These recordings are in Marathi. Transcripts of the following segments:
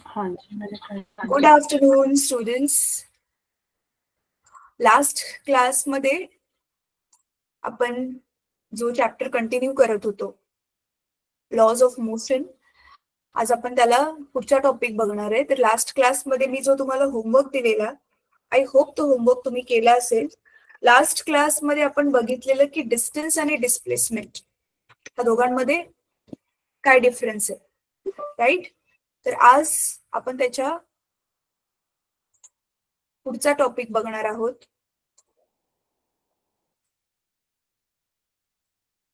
Good afternoon students. Last class मध्ये आपण जो चॅप्टर कंटिन्यू करत होतो लॉज ऑफ मोशन, आज आपण त्याला पुढचा टॉपिक बघणार आहे. तर लास्ट क्लास मध्ये मी जो तुम्हाला होमवर्क दिलेला, आय होप तो होमवर्क तुम्ही केला असेल. लास्ट क्लास मध्ये आपण बघितलेलं की डिस्टन्स आणि डिस्प्लेसमेंट या दोघांमध्ये काय डिफरन्स आहे, राईट. तर आज आपण त्याच्या पुढचा टॉपिक बघणार आहोत.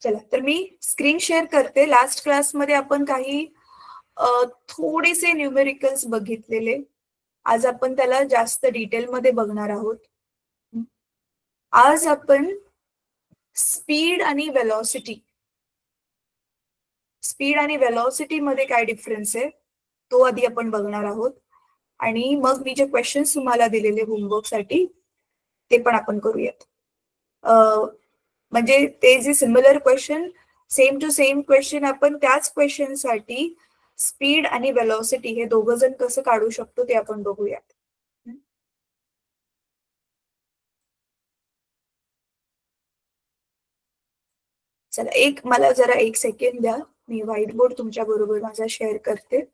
चला तर मी स्क्रीन शेअर करते. लास्ट क्लासमध्ये आपण काही थोडेसे न्यूमेरिकल्स बघितलेले, आज आपण त्याला जास्त डिटेलमध्ये बघणार आहोत. आज आपण स्पीड आणि वेलॉसिटी मध्ये काय डिफरन्स आहे तो आधी आपण बघणार आहोत, आणि मग मी जे क्वेश्चन्स तुम्हाला दिलेले होमवर्कसाठी ते पण आपण करूयात. म्हणजे ते जे similar question, same to same question, आपण त्याच क्वेश्चन साठी स्पीड आणि वेलॉसिटी हे दोघं जण कसं काढू शकतो ते आपण बघूयात. चला मला जरा एक सेकंड द्या, मी व्हाईट बोर्ड तुमच्या बरोबर माझा शेअर करते.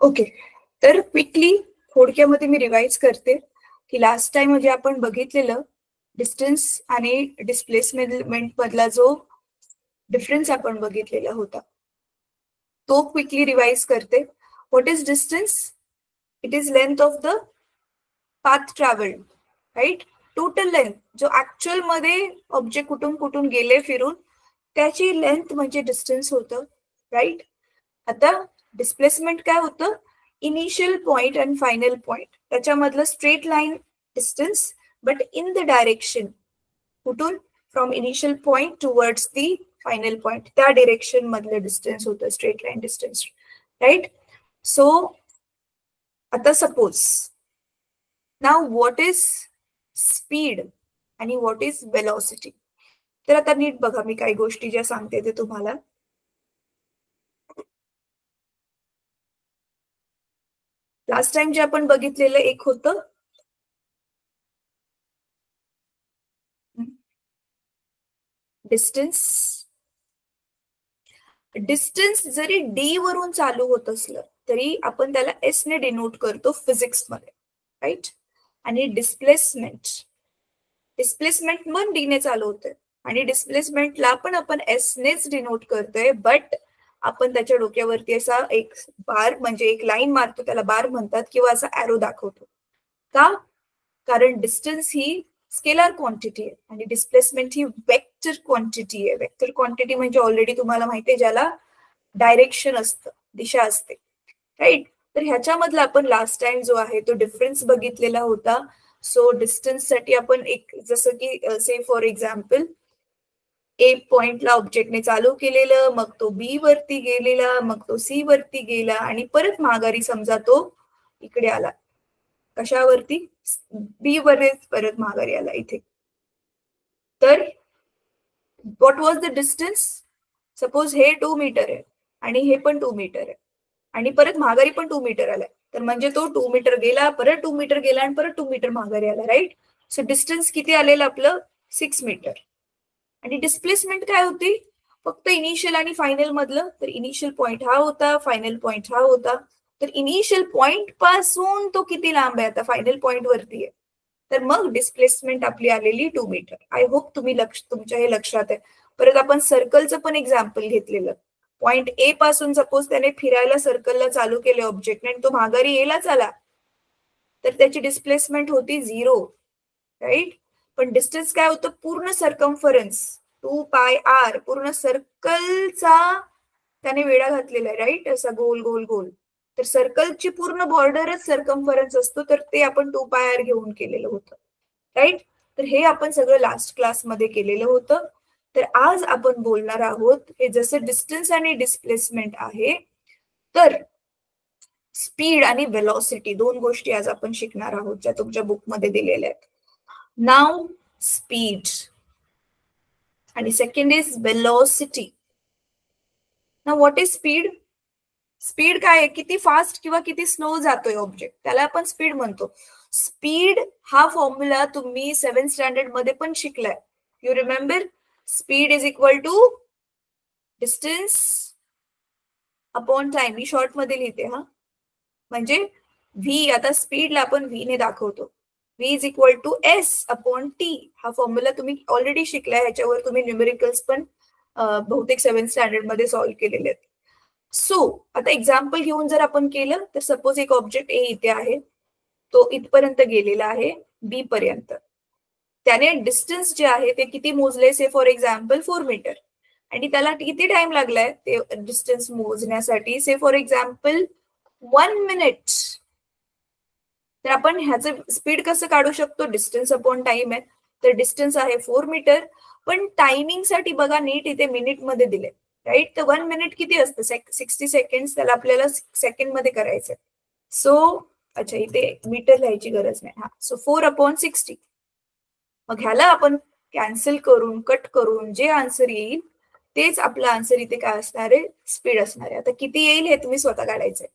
ओके, तर क्विकली थोडक्यामध्ये मी रिवाइज करते की लास्ट टाइम म्हणजे आपण बघितलेलं डिस्टन्स आणि डिस्प्लेसमेंट मधला जो डिफरन्स आपण बघितलेला होता तो क्विकली रिवाइज करते. What is distance? It is length of the path travelled, right. Total length, जो ऍक्च्युअल मध्ये ऑब्जेक्ट कुठून कुठून गेले फिरून, त्याची लेंथ म्हणजे डिस्टन्स होतं, राईट. आता डिस्प्लेसमेंट काय होतं? इनिशियल पॉइंट आणि फायनल पॉइंट त्याच्यामधलं straight line distance, but in the direction, कुठून? From initial point towards the final point, त्या डिरेक्शन मधलं डिस्टन्स होतं straight line distance, right. So आता suppose now what is speed आणि व्हॉट इज वेलॉसिटी. तर आता नीट बघा, मी काही गोष्टी ज्या सांगते ते तुम्हाला. लास्ट टाइम जे आपण बघितलेलं एक होतं डिस्टन्स जरी डी वरून चालू होत असलं तरी आपण त्याला एस ने डिनोट करतो फिजिक्स मध्ये, राईट. आणि डिस्प्लेसमेंट मग डी ने चालू होतंय आणि डिस्प्लेसमेंटला पण आपण एस नेच डिनोट करतोय, बट आपण त्याच्या डोक्यावरती असा एक बार म्हणजे एक लाईन मारतो, त्याला बार म्हणतात, किंवा असा एरो दाखवतो. का? कारण डिस्टन्स ही स्केलर क्वांटिटी आहे आणि डिस्प्लेसमेंट ही वेक्टर क्वांटिटी आहे. वेक्टर क्वांटिटी म्हणजे ऑलरेडी तुम्हाला माहिती आहे, ज्याला डायरेक्शन असतं, दिशा असते, राईट. तर ह्याच्यामधला आपण लास्ट टाइम जो आहे तो डिफरन्स बघितलेला होता. सो डिस्टन्स साठी आपण एक, जसं की से फॉर एक्झाम्पल, ए पॉइंटला ऑब्जेक्टने चालू केलेलं, मग तो बी वरती गेलेला, मग तो सी वरती गेला आणि परत माघारी समजा तो इकडे आला, कशावरती? बी वरच परत माघारी आला इथे. तर what was the distance? Suppose हे 2 मीटर आहे आणि हे पण 2 मीटर आहे आणि परत माघारी पण 2 मीटर आलाय, तर म्हणजे तो 2 मीटर गेला, परत 2 मीटर गेला आणि परत 2 मीटर माघारी आला, राईट. सो डिस्टन्स किती आलेलं आपलं? 6 मीटर. आणि डिस्प्लेसमेंट काय होती? फक्त इनिशियल आणि फायनल मधलं. तर इनिशियल पॉइंट हा होता, फायनल पॉइंट हा होता. तर इनिशियल पॉइंट पासून तो किती लांब आहे आता फायनल पॉइंट वरती आहे, तर मग डिस्प्लेसमेंट आपली आलेली 2 मीटर. आय होप तुमच्या हे लक्षात आहे. परत आपण सर्कलचं पण एक्झाम्पल घेतलेलं. पॉइंट ए पासून सपोज त्याने फिरायला सर्कलला चालू केले ऑब्जेक्ट आणि तो माघारी ए लाच आला, तर त्याची डिस्प्लेसमेंट होती 0, राईट. पण डिस्टन्स काय होतं, पूर्ण सर्कम्फरन्स 2πr, पूर्ण सर्कलचा त्याने वेढा घातलेला आहे, राईट, असा गोल गोल गोल. तर सर्कलची पूर्ण बॉर्डरच सर्कम्फरन्स असतो, तर ते आपण 2πr घेऊन केलेलं होतं, राईट. तर हे आपण सगळं लास्ट क्लासमध्ये केलेलं होतं. तर आज आपण बोलणार आहोत हे जसं डिस्टन्स आणि डिस्प्लेसमेंट आहे, तर स्पीड आणि वेलॉसिटी दोन गोष्टी आज आपण शिकणार आहोत ज्या तुमच्या बुकमध्ये दिलेल्या आहेत. नाव स्पीड आणि second is velocity. Now what is speed? Speed काय आहे, किती फास्ट किंवा किती स्लो जातोय ऑब्जेक्ट, त्याला आपण स्पीड म्हणतो. स्पीड हा फॉर्म्युला तुम्ही 7th स्टँडर्ड मध्ये पण शिकलाय. You remember, speed is equal to distance upon time. मी शॉर्ट मध्ये लिहिते हा, म्हणजे व्ही, आता स्पीडला आपण व्ही ने दाखवतो. V is equal to S upon T. हा फॉर्म्युला तुम्ही ऑलरेडी शिकलाय, ह्याच्यावर तुम्ही न्यूमेरिकल्स पण बहुतेक 7th स्टँडर्ड मध्ये सॉल्व्ह केलेले आहेत. सो आता एक्झाम्पल घेऊन जर आपण केलं तर सपोज एक ऑब्जेक्ट ए इथे आहे, तो इथपर्यंत गेलेला आहे बी पर्यंत. त्याने डिस्टन्स जे आहे ते किती मोजले, से फॉर एक्झाम्पल 4 मीटर, आणि त्याला किती टाइम लागलाय ते डिस्टन्स मोजण्यासाठी, से फॉर एक्झाम्पल 1 मिनिट. तर आपण ह्याचं स्पीड कसं काढू शकतो, डिस्टन्स अपॉन टाइम आहे. तर डिस्टन्स आहे 4 मीटर, पण टायमिंग साठी बघा नीट इथे मिनिट मध्ये दिले, राईट. तर 1 मिनिट किती असतं, 60 सेकंड, त्याला आपल्याला सेकंड मध्ये करायचंय. सो अच्छा, इथे मीटर लिहायची गरज नाही. हा, सो 4/60. मग ह्याला आपण कॅन्सल करून कट करून जे आन्सर येईल तेच आपलं आन्सर इथे काय असणार आहे, स्पीड असणार आहे. आता किती येईल हे तुम्ही स्वतः काढायचंय.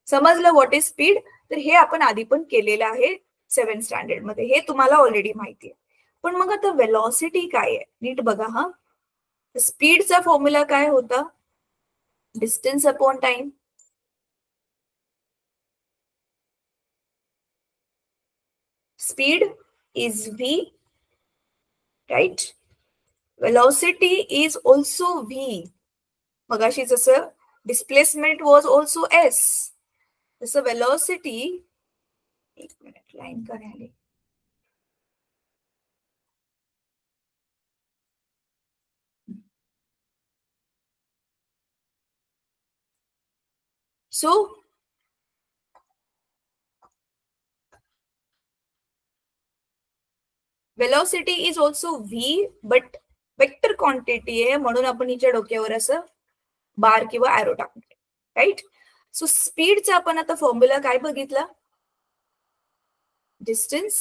समजलं व्हॉट इज स्पीड? तर हे आपण आधी पण केलेलं आहे 7th स्टँडर्ड मध्ये, हे तुम्हाला ऑलरेडी माहिती आहे. पण मग आता वेलॉसिटी काय आहे, नीट बघा हा. स्पीडचा फॉर्म्युला काय होता, distance upon time. Speed is v, right? Velocity is also v. मगाशी जसं displacement was also s, तसं velocity, एक मिनिट लाईन करायला. So velocity is also v, but vector quantity आहे, म्हणून आपण हिच्या डोक्यावर असं बार किंवा ॲरो टाकतो, राईट. सो स्पीडचा आपण आता फॉर्म्युला काय बघितला, distance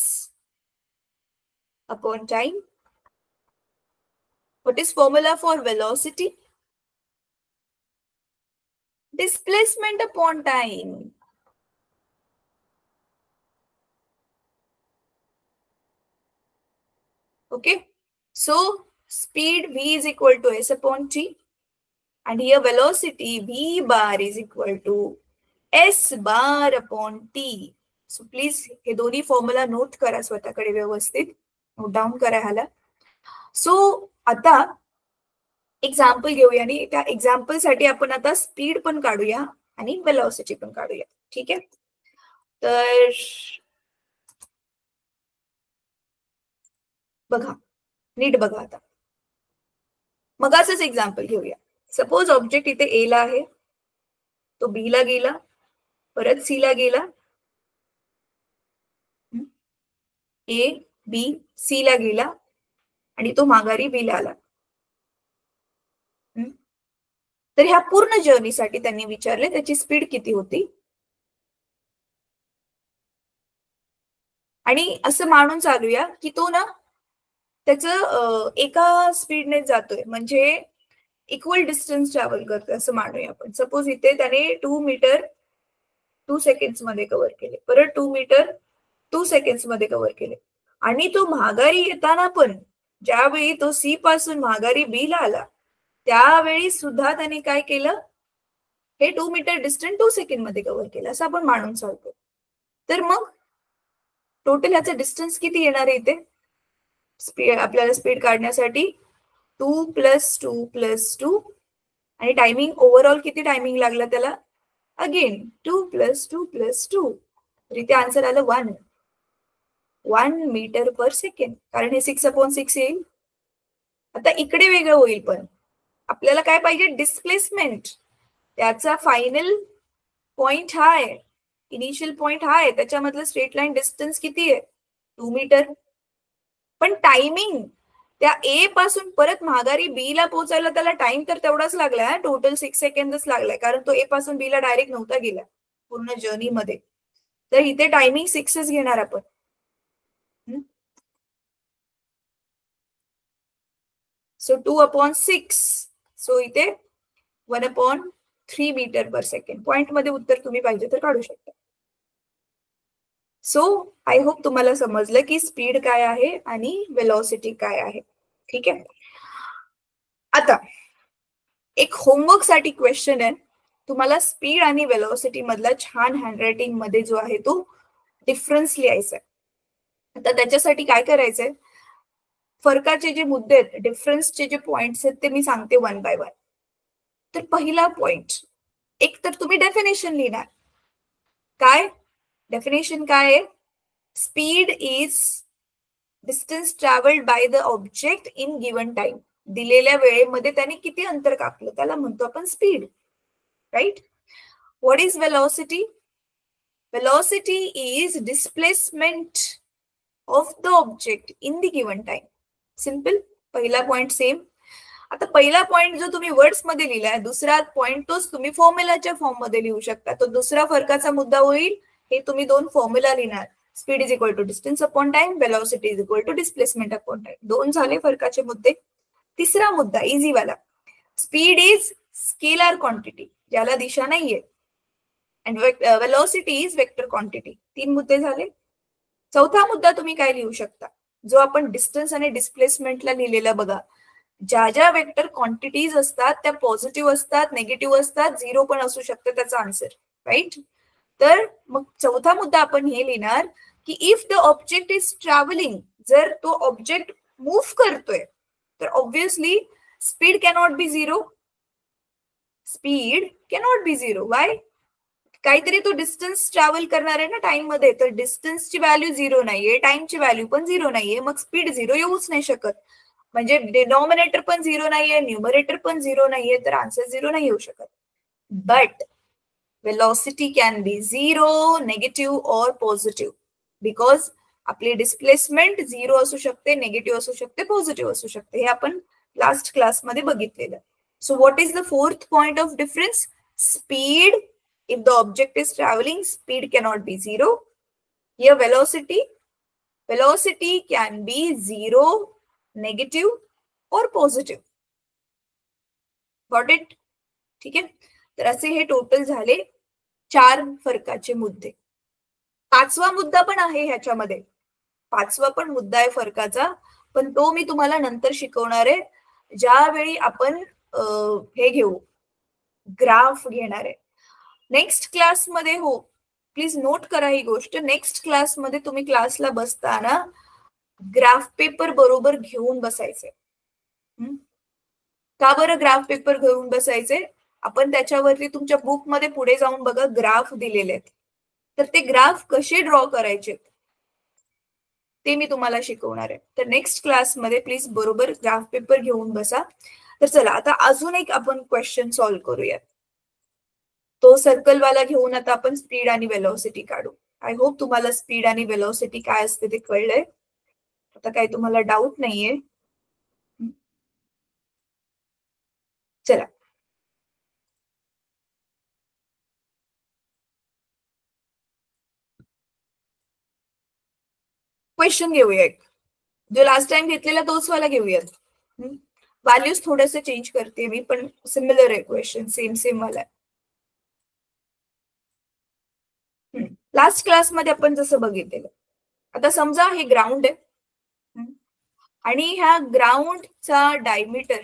upon time. What is formula for velocity? Displacement upon time. Okay, so speed v is equal to s upon t, and here velocity v bar is equal to s bar upon t. So please हे दोन्ही फॉर्म्युला नोट करा स्वतःकडे व्यवस्थित, नोट डाऊन करा ह्याला. सो आता एक्झाम्पल घेऊया आणि त्या एक्झाम्पल साठी आपण आता स्पीड पण काढूया आणि वेलॉसिटी पण काढूया, ठीक आहे. तर बघा, नीट बघा आता. मग असंच एक्झाम्पल घेऊया. सपोज ऑब्जेक्ट इथे ए ला आहे, तो बी ला गेला, परत सी ला गेला, ए बी सी ला गेला आणि तो माघारी बी ला आला. तर ह्या पूर्ण जर्नीसाठी त्यांनी विचारले त्याची स्पीड किती होती, आणि असं मानून चालूया की तो ना त्याचं एका स्पीडने जातोय, म्हणजे इक्वल डिस्टन्स ट्रॅव्हल करतोय असं मानूया आपण. सपोज इथे त्याने 2 मीटर 2 सेकंड्स मध्ये कव्हर केले, परत 2 मीटर 2 सेकंड्स मध्ये कव्हर केले, आणि तो माघारी येताना पण ज्यावेळी तो सी पासून माघारी बी ला आला त्यावेळी सुद्धा त्याने काय केलं, हे 2 मीटर डिस्टन्स 2 सेकंड मध्ये कव्हर केलं असं आपण मानून चालतो. तर मग टोटल ह्याचा डिस्टन्स किती येणार आहे इथे, स्पीड आपल्याला स्पीड काढण्यासाठी 2+2+2 आणि टायमिंग ओव्हरऑल किती टायमिंग लागला त्याला? अगेन 2+2+2, तर इथे आन्सर आलं 1 मीटर पर सेकंड, कारण हे 6/6 येईल. आता इकडे वेगळं होईल, पण आपल्याला काय पाहिजे? डिस्प्लेसमेंट. त्याचा फायनल पॉइंट हा आहे, इनिशियल पॉइंट हा आहे, त्याच्यामधलं स्ट्रेट लाईन डिस्टन्स किती आहे? 2 मीटर. पण टायमिंग त्या ए पासून परत माघारी बी ला पोहोचायला त्याला टाइम तर तेवढाच लागलाय, टोटल 6 सेकंदच लागलाय, कारण तो ए पासून बी ला डायरेक्ट नव्हता गेला पूर्ण जर्नी मध्ये. तर इथे टायमिंग 6च घेणार आपण. सो 2/6, सो इथे 1/3 मीटर पर सेकंड. पॉइंट मध्ये उत्तर तुम्ही पाहिजे तर काढू शकता. सो आय होप तुम्हाला समजलं की स्पीड काय आहे आणि वेलॉसिटी काय आहे. ठीक आहे. आता एक होमवर्क साठी क्वेश्चन आहे. तुम्हाला स्पीड आणि वेलॉसिटी मधला छान हँडरायटिंग मध्ये जो आहे तो डिफरन्स लिहायचा आहे. आता त्याच्यासाठी काय करायचंय? फरकाचे जे मुद्दे आहेत, डिफरन्सचे जे पॉइंट्स आहेत, ते मी सांगते 1 बाय 1. तर पहिला पॉइंट, एक तर तुम्ही डेफिनेशन लिहिणार. काय डेफिनेशन काय आहे? Speed is distance travelled by the object in given time. दिलेल्या वेळेमध्ये त्याने किती अंतर कापलं त्याला म्हणतो आपण speed, right? What is velocity? Velocity is displacement of the object in the given time. Simple. पहिला पॉइंट सेम. आता पहिला पॉइंट जो तुम्ही वर्ड्स मध्ये लिहिलाय, दुसरा पॉइंट तोच तुम्ही फॉर्म्युलाच्या फॉर्म मध्ये लिहू शकता. तो दुसरा फरकाचा मुद्दा होईल. हे तुम्ही 2 फॉर्म्युला लिहिणार. Speed is equal to distance upon time, velocity is equal to displacement upon time. 2 झाले फरकाचे मुद्दे. तिसरा मुद्दा इझी वाला, स्पीड इज स्केलर क्वांटिटी, ज्याला दिशा नाहीये, and velocity is vector quantity. 3 मुद्दे झाले. चौथा मुद्दा तुम्ही काय लिहू शकता, जो आपण डिस्टन्स आणि डिस्प्लेसमेंटला लिहिलेला बघा. ज्या ज्या वेक्टर क्वांटिटीज असतात त्या पॉझिटिव्ह असतात, निगेटिव्ह असतात, 0 पण असू शकते त्याचा आन्सर, राईट? तर मग चौथा मुद्दा आपण हे लिहिणार की if the object is travelling, जर तो ऑब्जेक्ट मूव्ह करतोय तर obviously speed cannot be 0. Speed cannot be 0. Y? काहीतरी तो डिस्टन्स ट्रॅव्हल करणार आहे ना टाइम मध्ये, तर डिस्टन्सची व्हॅल्यू 0 नाहीये, टाइमची व्हॅल्यू पण 0 नाहीये, मग स्पीड 0 येऊच नाही शकत. म्हणजे डिनॉमिनेटर पण 0 नाहीये, न्यूमरेटर पण 0 नाहीये, तर आन्सर 0 नाही येऊ शकत. But velocity can be 0, negative और पॉझिटिव्ह, बिकॉज आपली डिस्प्लेसमेंट 0 असू शकते, नेगेटिव्ह असू शकते, पॉझिटिव्ह असू शकते. हे आपण लास्ट क्लासमध्ये बघितलेलं. So what is the fourth point of difference? Speed. If the object is traveling, speed cannot be 0. Here velocity can be 0, negative or positive. Got it? ठीक आहे. तर असे हे टोटल झाले 4 फरकाचे मुद्दे. 5वा मुद्दा पण आहे ह्याच्यामध्ये. 5वा पण मुद्दा आहे फरकाचा, पण तो मी तुम्हाला नंतर शिकवणार आहे, ज्यावेळी आपण हे घेऊ, ग्राफ घेणार आहे नेक्स्ट क्लासमध्ये. हो, प्लीज नोट करा ही गोष्ट. नेक्स्ट क्लासमध्ये तुम्ही क्लासला बसताना ग्राफ पेपर बरोबर घेऊन बसायचे. का बरं ग्राफ पेपर घेऊन बसायचे? आपण त्याच्यावरती तुमच्या बुक मध्ये पुढे जाऊन बघा ग्राफ दिलेले आहेत, तर ते ग्राफ कसे ड्रॉ करायचे ते मी तुम्हाला शिकवणार आहे. तर नेक्स्ट क्लासमध्ये प्लीज बरोबर ग्राफ पेपर घेऊन बसा. तर चला आता अजून एक आपण क्वेश्चन सॉल्व्ह करूयात. तो सर्कल वाला घेऊन आता आपण स्पीड आणि वेलॉसिटी काढू. आय होप तुम्हाला स्पीड आणि वेलॉसिटी काय असते ते कळलंय. आता काही तुम्हाला डाऊट नाहीये. चला क्वेश्चन घेऊया. एक जो लास्ट टाइम घेतलेला तोच वाला घेऊयात. व्हॅल्यूज थोडेसे चेंज करते मी, पण सिमिलर आहे क्वेश्चन, सेम वाला आहे. लास्ट क्लासमध्ये आपण जसं बघितलेलं. आता समजा हे ग्राउंड आहे आणि ह्या ग्राउंडचा डायमीटर,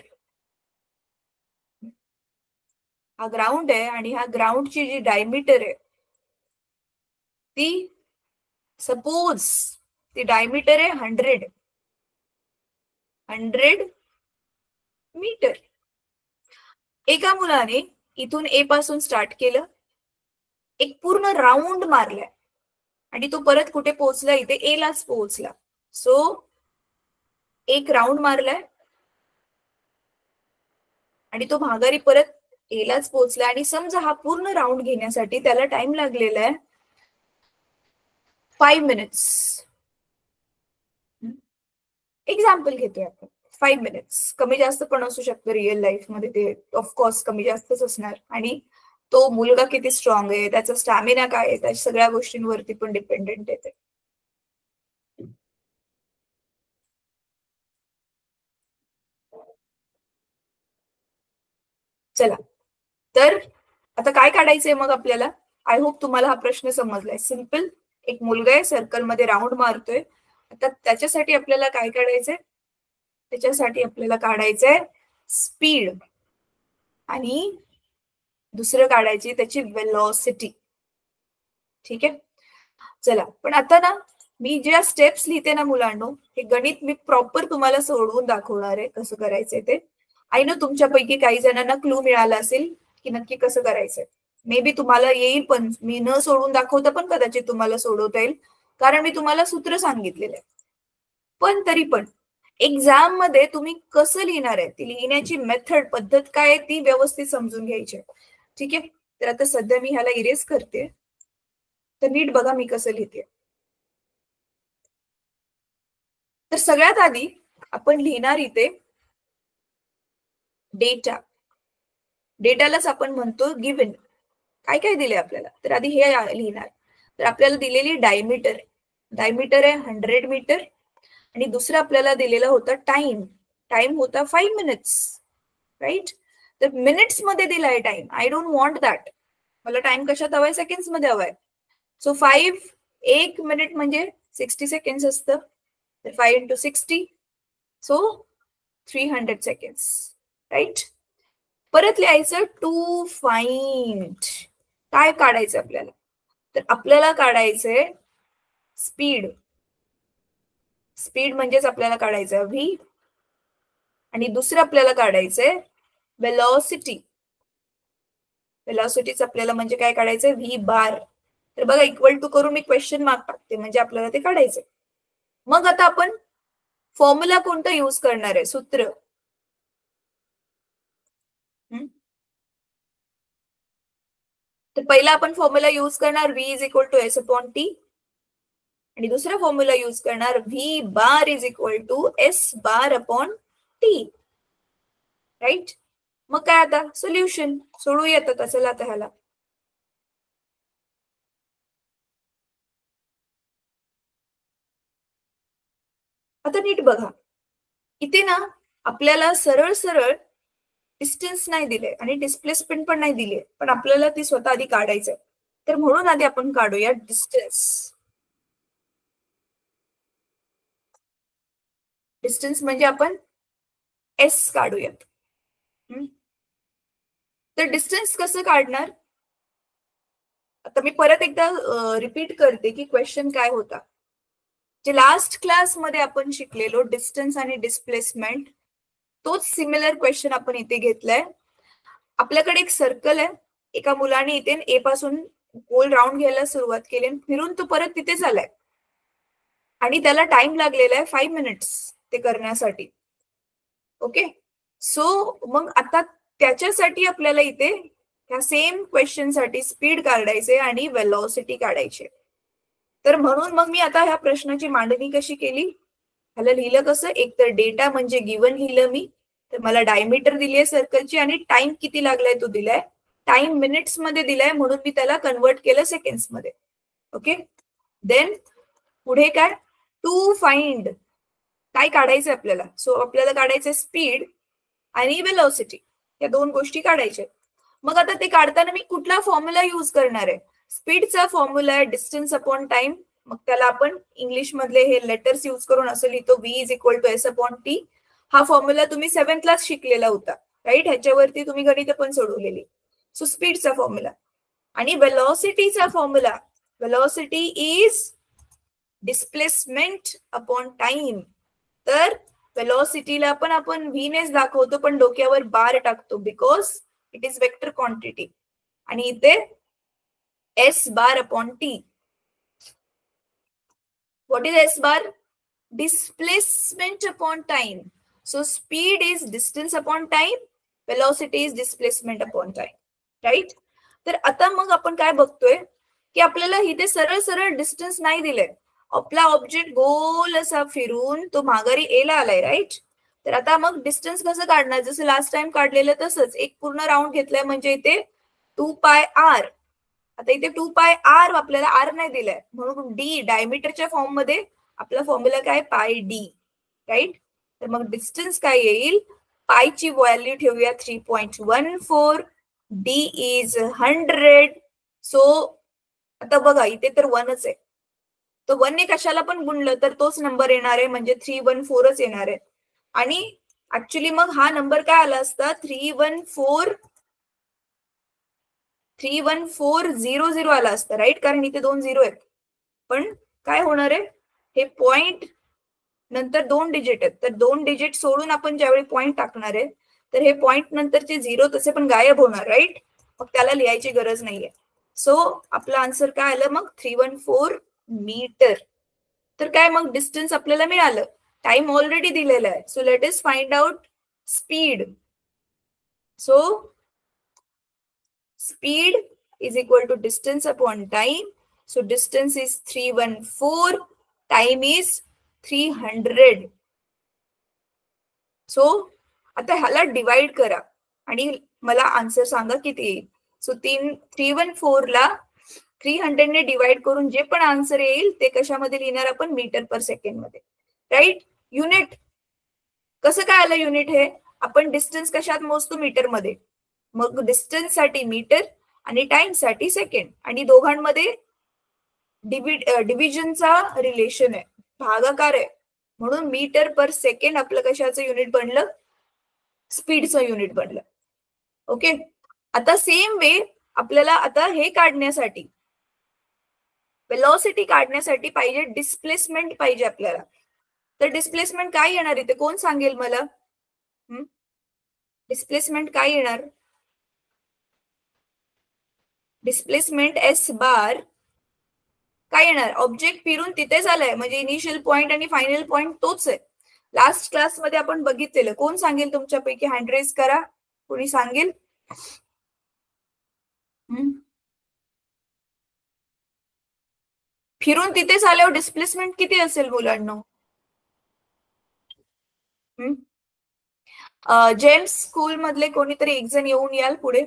हा ग्राउंड आहे आणि ह्या ग्राउंडची जी डायमीटर आहे ती सपोज ती डायमीटर आहे 100 मीटर. एका मुलाने इथून ए पासून स्टार्ट केलं, एक पूर्ण राऊंड मारलाय आणि तो परत कुठे पोहोचला, इथे ए लाच पोहोचला. सो एक राऊंड मारलाय आणि तो माघारी परत ए लाच पोहोचला. आणि समजा हा पूर्ण राऊंड घेण्यासाठी त्याला टाइम लागलेला आहे 5 मिनिट्स. एक्झाम्पल घेतोय आपण. 5 मिनिट्स कमी जास्त पण असू शकतं रिअल लाईफ मध्ये, ते ऑफकोर्स कमी जास्तच असणार. आणि तो मुलगा किती स्ट्रॉंग आहे, त्याचा स्टॅमिना काय आहे, त्या सगळ्या गोष्टींवरती पण डिपेंडेंट आहे ते. चला, तर आता काय काढायचंय मग आपल्याला. आय होप तुम्हाला हा प्रश्न समजलाय. सिंपल, एक मुलगा आहे, सर्कलमध्ये राऊंड मारतोय. आता त्याच्यासाठी आपल्याला काय काढायचंय, त्याच्यासाठी आपल्याला काढायचंय स्पीड आणि दुसरं काढायची त्याची वेलॉसिटी. ठीक आहे. चला, पण आता ना मी ज्या स्टेप्स लिहिते ना मुलांनो, हे गणित मी प्रॉपर तुम्हाला सोडवून दाखवणार आहे कसं करायचंय ते. आई नो तुमच्यापैकी काही जणांना क्लू मिळाला असेल की नक्की कसं करायचंय. मे बी तुम्हाला येईल, पण मी न सोडून दाखवता पण कदाचित तुम्हाला सोडवता येईल, कारण मी तुम्हाला सूत्र सांगितलेलं आहे. पण तरी पण एक्झाम मध्ये तुम्ही कसं लिहिणार आहे, ती लिहिण्याची मेथड, पद्धत काय आहे, ती व्यवस्थित समजून घ्यायची. ठीक आहे. तर आता सध्या मी ह्याला इरेज करते, तर नीट बघा मी कसं लिहिते. तर सगळ्यात आधी आपण लिहिणार इथे डेटा. डेटालाच आपण म्हणतो गिव्हन. काय काय दिले आपल्याला, तर आधी हे लिहिणार. तर आपल्याला दिलेली डायमीटर, डायमीटर आहे 100 मीटर. आणि दुसरं आपल्याला दिलेला होता टाइम, टाइम होता 5 मिनिट्स, राईट. तर मिनिट्स मध्ये दिलाय time. I don't want that. मला टाइम कशात हवाय, सेकंड्स मध्ये हवाय. सो 5, 1 मिनिट म्हणजे 60 सेकंड्स असतं. तर 5 into 60, सो 300 सेकंड्स, राईट. परत लिहायचं टू फाइंड. काय काढायचं आपल्याला, तर आपल्याला काढायचंय स्पीड. स्पीड म्हणजेच आपल्याला काढायचं व्ही. आणि दुसरं आपल्याला काढायचंय वेलॉसिटी. वेलॉसिटीच आपल्याला म्हणजे काय काढायचंय, व्ही बार. तर बघा, इक्वल टू करून मी क्वेश्चन मार्क टाकते, म्हणजे आपल्याला ते काढायचंय. मग आता आपण फॉर्म्युला कोणतं यूज करणार आहे, सूत्र. तर पहिला आपण फॉर्म्युला यूज करणार V is equal to S upon T. आणि दुसरा फॉर्म्युला यूज करणार V bar is equal to S bar upon T, right. मग काय आता सोल्युशन सोडूयात आता. चला आता ह्याला. आता नीट बघा, इथे ना आपल्याला सरळ सरळ डिस्टन्स नाही दिले आणि डिस्प्लेसमेंट पण नाही दिले, पण आपल्याला ती स्वतः आधी काढायचंय. तर म्हणून आधी आपण काढूया डिस्टन्स. डिस्टन्स म्हणजे आपण एस काढूयात. तर डिस्टन्स कसं काढणार, आता मी परत एकदा रिपीट करते की क्वेश्चन काय होता. जे लास्ट क्लास मध्ये आपण शिकलेलो डिस्टन्स आणि डिस्प्लेसमेंट, तोच सिमिलर क्वेश्चन आपण इथे घेतलाय. आपल्याकडे एक सर्कल आहे, एका मुलाने इथे ए पासून गोल राऊंड घ्यायला सुरुवात केली, फिरून तो परत तिथेच आलाय आणि त्याला टाइम लागलेला आहे 5 मिनिट्स ते करण्यासाठी. ओके. सो मग आता त्याच्यासाठी आपल्याला इथे ह्या सेम क्वेश्चन साठी स्पीड काढायचे आणि वेलॉसिटी काढायचे. तर म्हणून मग मी आता ह्या प्रश्नाची मांडणी कशी केली, ह्याला लिहिलं कसं, एक तर डेटा म्हणजे गिवन लिहिलं मी. तर मला डायमीटर दिली आहे सर्कलची आणि टाइम किती लागलाय तो दिलाय, टाइम मिनिट्स मध्ये दिलाय, म्हणून मी त्याला कन्वर्ट केलं सेकंड्स मध्ये. ओके. देन पुढे काय, टू फाइंड, काय काढायचं आपल्याला. सो आपल्याला काढायचं स्पीड आणि वेलॉसिटी, या दोन गोष्टी काढायच्या. मग आता ते काढताना मी कुठला फॉर्म्युला यूज करणार आहे, स्पीडचा फॉर्म्युला आहे डिस्टन्स अपॉन टाइम. मग त्याला आपण इंग्लिश मधले हे लेटर्स यूज करून असं लिहितो, V is equal to S upon T. हा फॉर्म्युला तुम्ही 7th क्लास शिकलेला होता, राईट. ह्याच्यावरती तुम्ही गणित पण सोडवलेली. सो स्पीडचा फॉर्म्युला. आणि वेलॉसिटीचा formula, velocity is displacement upon time. तर वेलॉसिटीला पण आपण व्ही नेच दाखवतो, पण डोक्यावर बार टाकतो because it is vector quantity. आणि इथे S bar upon T. What is S bar? Displacement upon time. So speed is distance upon time, velocity is displacement upon time, right? तर आता मग आपण काय बघतोय की आपल्याला इथे सरळ सरळ डिस्टन्स नाही दिलंय. आपला ऑब्जेक्ट गोल असा फिरून तो माघारी एला आलाय, राईट? तर आता मग डिस्टन्स कसं काढणार? जसं लास्ट टाइम काढलेलं तसंच एक पूर्ण राऊंड घेतलाय, म्हणजे इथे 2πr. आता इथे 2πr आपल्याला आर नाही दिलाय, म्हणून डी डायमीटरच्या फॉर्म मध्ये आपला फॉर्म्युला काय? पाय डी, राईट? तर मग डिस्टन्स काय येईल? पायची व्हॅल्यू ठेवूया 3.14. D is 100. सो आता बघा इथे तर 1च आहे, तो 1 ने कशाला पण गुणलं तर तोच नंबर येणार आहे, म्हणजे 314च येणार आहे. आणि ऍक्च्युली मग हा नंबर काय आला असता? 31400 आला असता, राईट? कारण इथे 2 झिरो आहेत. पण काय होणार आहे? हे पॉइंट नंतर 2 डिजिट आहेत, तर 2 डिजिट सोडून आपण ज्यावेळी पॉइंट टाकणार आहे तर हे पॉइंट नंतरचे झिरो तसे पण गायब होणार, राईट? मग त्याला लिहायची गरज नाहीये. सो आपला आन्सर काय आलं मग? 314 मीटर. तर काय मग डिस्टन्स आपल्याला मिळालं, टाइम ऑलरेडी दिलेला आहे. So let us find out speed. So speed is equal to distance upon time. So distance is 314, time is 300. So आता ह्याला डिवाइड करा आणि मला आन्सर सांगा किती येईल. सो 314 ला 300 ने डिवाइड करून जे पण आन्सर येईल ते कशामध्ये लिहिणार आपण? मीटर पर सेकंड मध्ये, राईट? युनिट कसं काय आलं युनिट? हे आपण डिस्टन्स कशात मोजतो? मीटर मध्ये. मग डिस्टन्स साठी मीटर आणि टाइम साठी सेकंड, आणि दोघांमध्ये डिव्हिजनचा रिलेशन आहे, भागाकार आहे, म्हणून मीटर पर सेकंड आपलं कशाचं युनिट बनलं? स्पीडचं युनिट बनलं. ओके. आता सेम वे आपल्याला आता हे काढण्यासाठी, वेलॉसिटी काढण्यासाठी पाहिजे डिस्प्लेसमेंट पाहिजे आपल्याला. तर डिस्प्लेसमेंट काय येणार इथे? कोण सांगेल मला? डिस्प्लेसमेंट काय येणार? डिस्प्लेसमेंट एस बार काय येणार? ऑब्जेक्ट फिरून तिथेच आलाय, म्हणजे इनिशियल पॉइंट आणि फायनल पॉइंट तोच आहे. लास्ट क्लास मध्ये आपण बघितलेलं. कोण सांगेल तुमच्यापैकी? हँड रेज करा, कोणी सांगेल? फिरून तिथेच आल्यावर डिस्प्लेसमेंट किती असेल मुलांना? जेम्स स्कूल मधले कोणीतरी एक जण येऊन याल पुढे.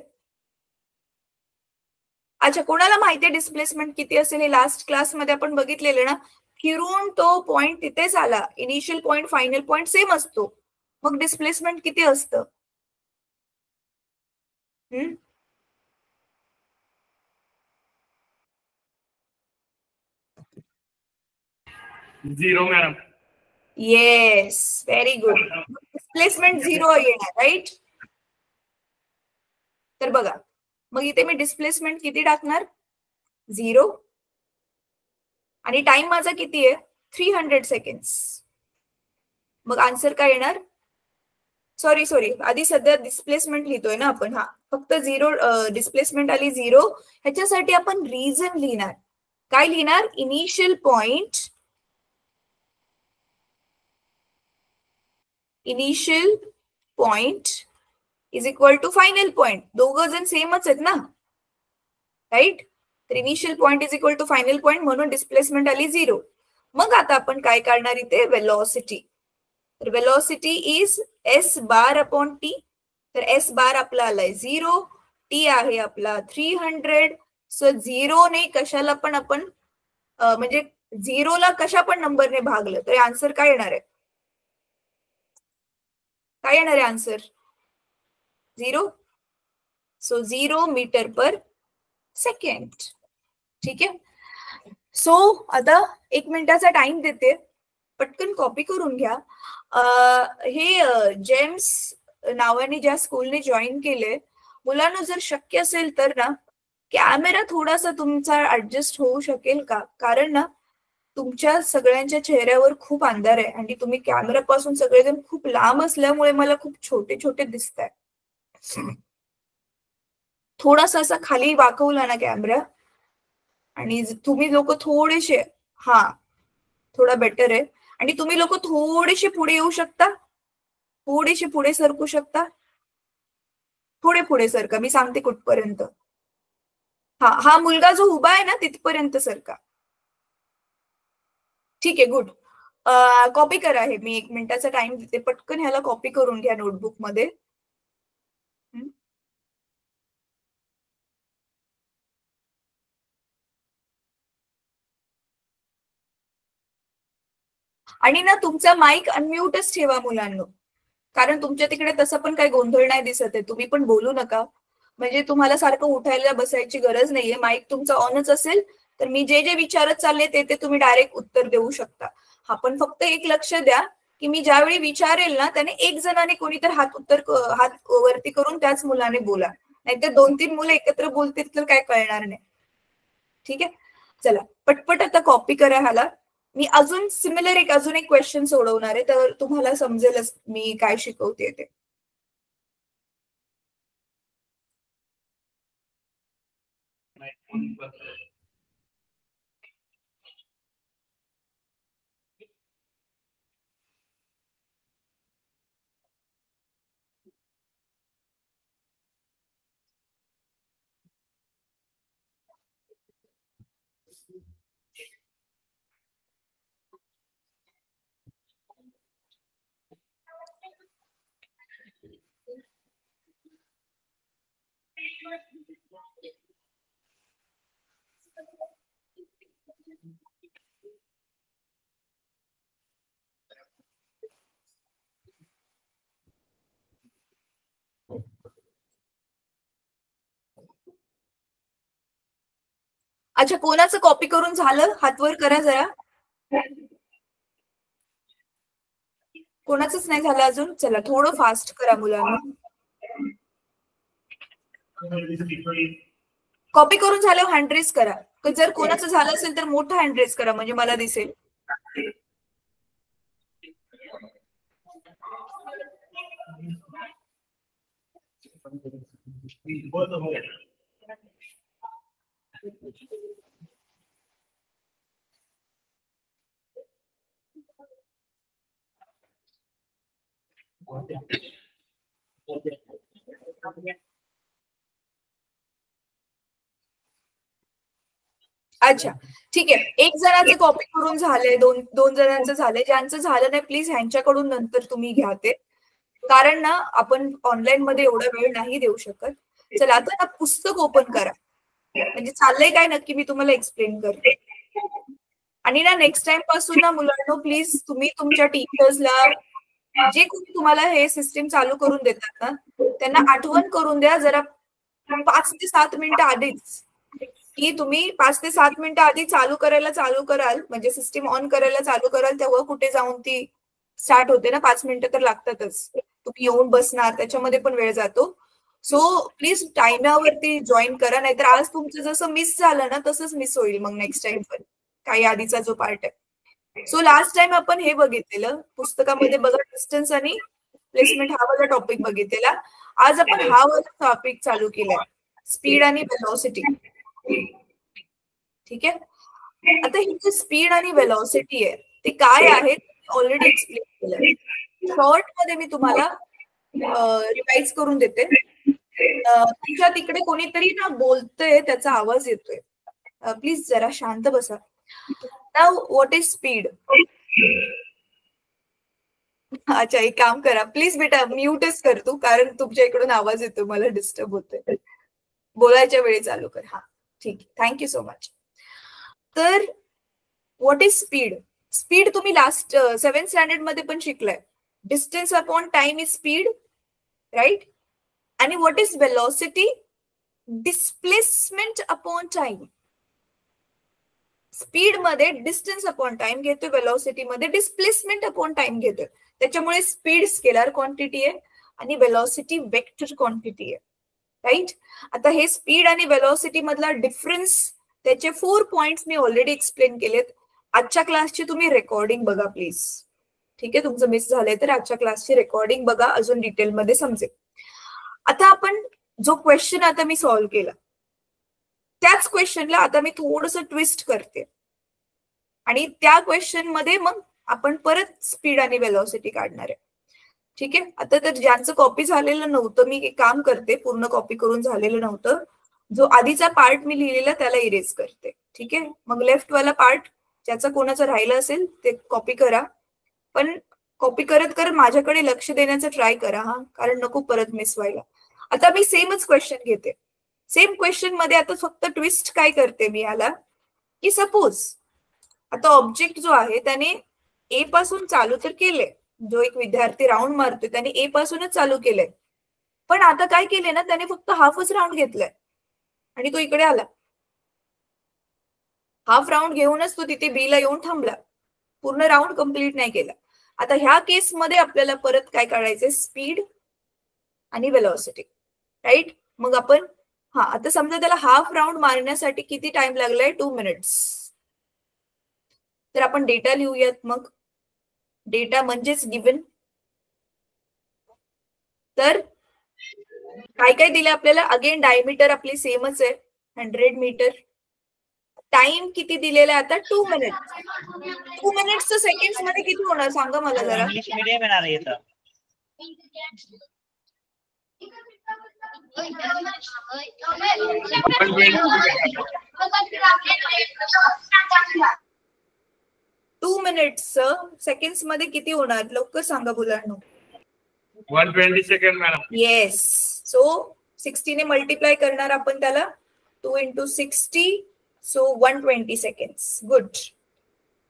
अच्छा, कोणाला माहितीये डिस्प्लेसमेंट किती असेल? हे लास्ट क्लास मध्ये आपण बघितलेलं ना, फिरून तो पॉइंट तिथेच आला, initial point final point same असतो, मग डिस्प्लेसमेंट किती असतं? Zero madam. Yes, very good. Displacement 0 येणार, राईट? तर बघा मग इथे मी डिस्प्लेसमेंट किती टाकणार? 0. आणि टाइम माझा किती आहे? 300 सेकंड्स. मग आन्सर काय येणार? सॉरी आधी सध्या डिस्प्लेसमेंट लिहितोय ना आपण. हा, फक्त 0 डिस्प्लेसमेंट आली 0. ह्याच्यासाठी आपण रिझन लिहिणार. काय लिहिणार? Initial point is equal to final point. दोघं जण सेमच आहेत ना, राईट? तर initial point is equal to final point, म्हणून डिस्प्लेसमेंट आली 0. मग आता आपण काय काढणार इथे? वेलॉसिटी. तर velocity is S bar upon T. तर एस बार आपला आलाय 0, टी आहे आपला 300. सो 0 ने कशाला पण आपण म्हणजे 0 ला कशा पण नंबरने भागलं तर आन्सर काय येणार आहे? काय येणार आहे answer? 0. So 0 metre per second. ठीक आहे. सो आता 1 मिनिटाचा टाइम देते, पटकन कॉपी करून घ्या. हे जेम्स नावाने ज्या स्कूलने जॉईन केले, मुलांना जर शक्य असेल तर ना कॅमेरा थोडासा तुमचा ऍडजस्ट होऊ शकेल का? कारण ना तुमच्या सगळ्यांच्या चेहऱ्यावर खूप अंधार आहे आणि तुम्ही कॅमेरापासून सगळेजण खूप लांब असल्यामुळे मला खूप छोटे छोटे दिसत आहे. थोडासा असा खाली वाकवला ना कॅमेरा आणि तुम्ही लोक थोडेसे, हा थोडा बेटर आहे, आणि तुम्ही लोक थोडेसे पुढे येऊ शकता, थोडेसे पुढे सरकू शकता, थोडे पुढे सरका, मी सांगते कुठपर्यंत. हा हा मुलगा जो उभा आहे ना तिथपर्यंत सरका. ठीक आहे, गुड. कॉपी करा, हे मी 1 मिनिटाचा टाइम देते, पटकन ह्याला कॉपी करून घ्या नोटबुक मध्ये. आणि ना तुमचा माईक अनम्यूटच ठेवा मुलांनो, कारण तुमच्या तिकडे तसं पण काही गोंधळ नाही दिसत आहे, तुम्ही पण बोलू नका. म्हणजे तुम्हाला सारखं उठायला बसायची गरज नाहीये, माईक तुमचा ऑनच असेल तर मी जे जे विचारत चालले ते तुम्ही डायरेक्ट उत्तर देऊ शकता. हा पण फक्त एक लक्ष द्या की मी ज्यावेळी विचारेल ना त्याने एक जणाने कोणीतरी हात वरती करून त्याच मुलाने बोला, नाहीतर 2-3 मुलं एकत्र बोलतील तर काय कळणार नाही. ठीक आहे, चला पटपट आता कॉपी करा ह्याला. मी अजून सिमिलर अजून एक क्वेश्चन सोडवणार आहे, तर तुम्हाला समजेलच मी काय शिकवते ते. अच्छा, कोणाचं कॉपी करून झालं? हातवर करा जरा. कोणाचंच नाही झालं अजून? चला थोडं फास्ट करा मुलांना. कॉपी करून झाल्यावर हँड रेस करा. जर कोणाचं झालं असेल तर मोठा हँड रेस करा, म्हणजे मला दिसेल. अच्छा ठीक आहे, एक जणांचं कॉपी करून झालंय, दोन जणांचं झालंय. ज्यांचं झालं नाही प्लीज ह्यांच्याकडून नंतर तुम्ही घ्या ते, कारण ना आपण ऑनलाईन मध्ये एवढा वेळ नाही देऊ शकत. चला आता ना पुस्तक ओपन करा, म्हणजे चाललंय काय नक्की मी तुम्हाला एक्सप्लेन करते. आणि ना नेक्स्ट टाइम पासून ना मुलांनो प्लीज तुम्ही तुमच्या टीचर्सला, जे कोणी तुम्हाला हे सिस्टीम चालू करून देतात ना त्यांना आठवण करून द्या जरा 5 ते 7 मिनिटं आधीच, की तुम्ही 5 ते 7 मिनिटं आधी चालू कराल, म्हणजे सिस्टीम ऑन करायला चालू कराल तेव्हा कुठे जाऊन ती स्टार्ट होते ना, 5 मिनिटं तर लागतातच. तुम्ही येऊन बसणार त्याच्यामध्ये पण वेळ जातो. सो प्लीज टाइमावरती जॉईन करा, नाहीतर आज तुमचं जसं मिस झालं ना तसंच मिस होईल मग नेक्स्ट टाइम पण काही आधीचा जो पार्ट आहे. सो लास्ट टाइम आपण हे बघितलेलं पुस्तकामध्ये बघा, डिस्टन्स आणि प्लेसमेंट हा वाला टॉपिक बघितलेला. आज आपण हा वाला टॉपिक चालू केलाय, स्पीड आणि वेलॉसिटी. ठीक आहे, आता ही जी स्पीड आणि वेलॉसिटी आहे ते काय आहे ऑलरेडी एक्सप्लेन केलंय. शॉर्ट मध्ये मी तुम्हाला रिवाइज करून देते. तुमच्या तिकडे कोणीतरी ना बोलतंय, त्याचा आवाज येतोय, प्लीज जरा शांत बसा. Now what is speed? अच्छा एक काम करा प्लीज बेटा, म्यूटच कर तू, कारण तुमच्या इकडून आवाज येतो, मला डिस्टर्ब होतोय. बोलायच्या वेळी चालू कर. हा ठीक आहे, थँक्यू सो मच. तर व्हॉट इज स्पीड? स्पीड तुम्ही लास्ट 7th स्टँडर्ड मध्ये पण शिकलाय. Distance upon time is speed, right? आणि what is velocity? Displacement upon time. Speed मध्ये डिस्टन्स अपॉन टाइम घेतोय, वेलॉसिटी मध्ये डिस्प्लेसमेंट अपॉन टाइम घेतोय. त्याच्यामुळे स्पीड स्केलर क्वांटिटी आहे आणि वेलॉसिटी वेक्टर क्वांटिटी आहे, राईट? आता हे स्पीड आणि वेलॉसिटी मधला डिफरन्स, त्याचे 4 पॉइंट्स मी ऑलरेडी एक्सप्लेन केलेत. आजच्या क्लासची तुम्ही रेकॉर्डिंग बघा प्लीज. ठीक आहे, तुमचं मिस झालंय तर आजच्या क्लासची रेकॉर्डिंग बघा, अजून डिटेलमध्ये समजेल. आता आपण जो क्वेश्चन आता मी सॉल्व्ह केला त्याच क्वेश्चनला आता मी थोडस ट्विस्ट करते आणि त्या क्वेश्चन मध्ये मग आपण परत स्पीड आणि वेलॉसिटी काढणार आहे. ठीक आहे, आता तर ज्यांचं कॉपी झालेलं नव्हतं मी एक काम करते, पूर्ण कॉपी करून झालेलं नव्हतं, जो आधीचा पार्ट मी लिहिलेला त्याला इरेज करते. ठीक आहे, मग लेफ्ट वाला पार्ट ज्याचं कोणाचं राहिलं असेल ते कॉपी करा, पण कॉपी करत करत माझ्याकडे लक्ष देण्याचं ट्राय करा हा, कारण नको परत मिस व्हायला. आता मी सेमच क्वेश्चन घेते, सेम क्वेश्चन मध्ये आता फक्त ट्विस्ट काय करते मी याला, की सपोज आता ऑब्जेक्ट जो आहे त्याने ए पासून चालू तर केले, जो एक विद्यार्थी राऊंड मारतोय त्याने ए पासूनच चालू केलंय, पण आता काय केले ना त्याने फक्त हाफच राऊंड घेतलाय आणि तो इकडे आला. हाफ राऊंड घेऊनच तो तिथे बी ला येऊन थांबला, पूर्ण राऊंड कंप्लीट नाही केला. आता ह्या केसमध्ये आपल्याला परत काय काढायचंय, स्पीड आणि वेलॉसिटी. राईट, मग आपण आता समजा त्याला हाफ राऊंड मारण्यासाठी किती टाइम लागलाय, 2 मिनिट्स. तर आपण डेटा लिहूयात. मग डेटा म्हणजेच गिवन. तर काय काय दिलं आपल्याला, अगेन डायमीटर आपली सेमच आहे 100 मीटर. टाइम किती दिलेला आहे आता, 2 मिनिट्स. 2 मिनिट्स सेकंड्स मध्ये किती होणार सांगा मला जरा. इंग्लिश मीडियम आहे ना रे इथं. 2 मिनिट्स सेकंड्स मध्ये किती होणार, लवकर सांगा मुलांनो. 120 सेकंड मॅडम. येस, सो 60 ने मल्टिप्लाय करणार आपण त्याला, 2 into 60, so 120 seconds. Good.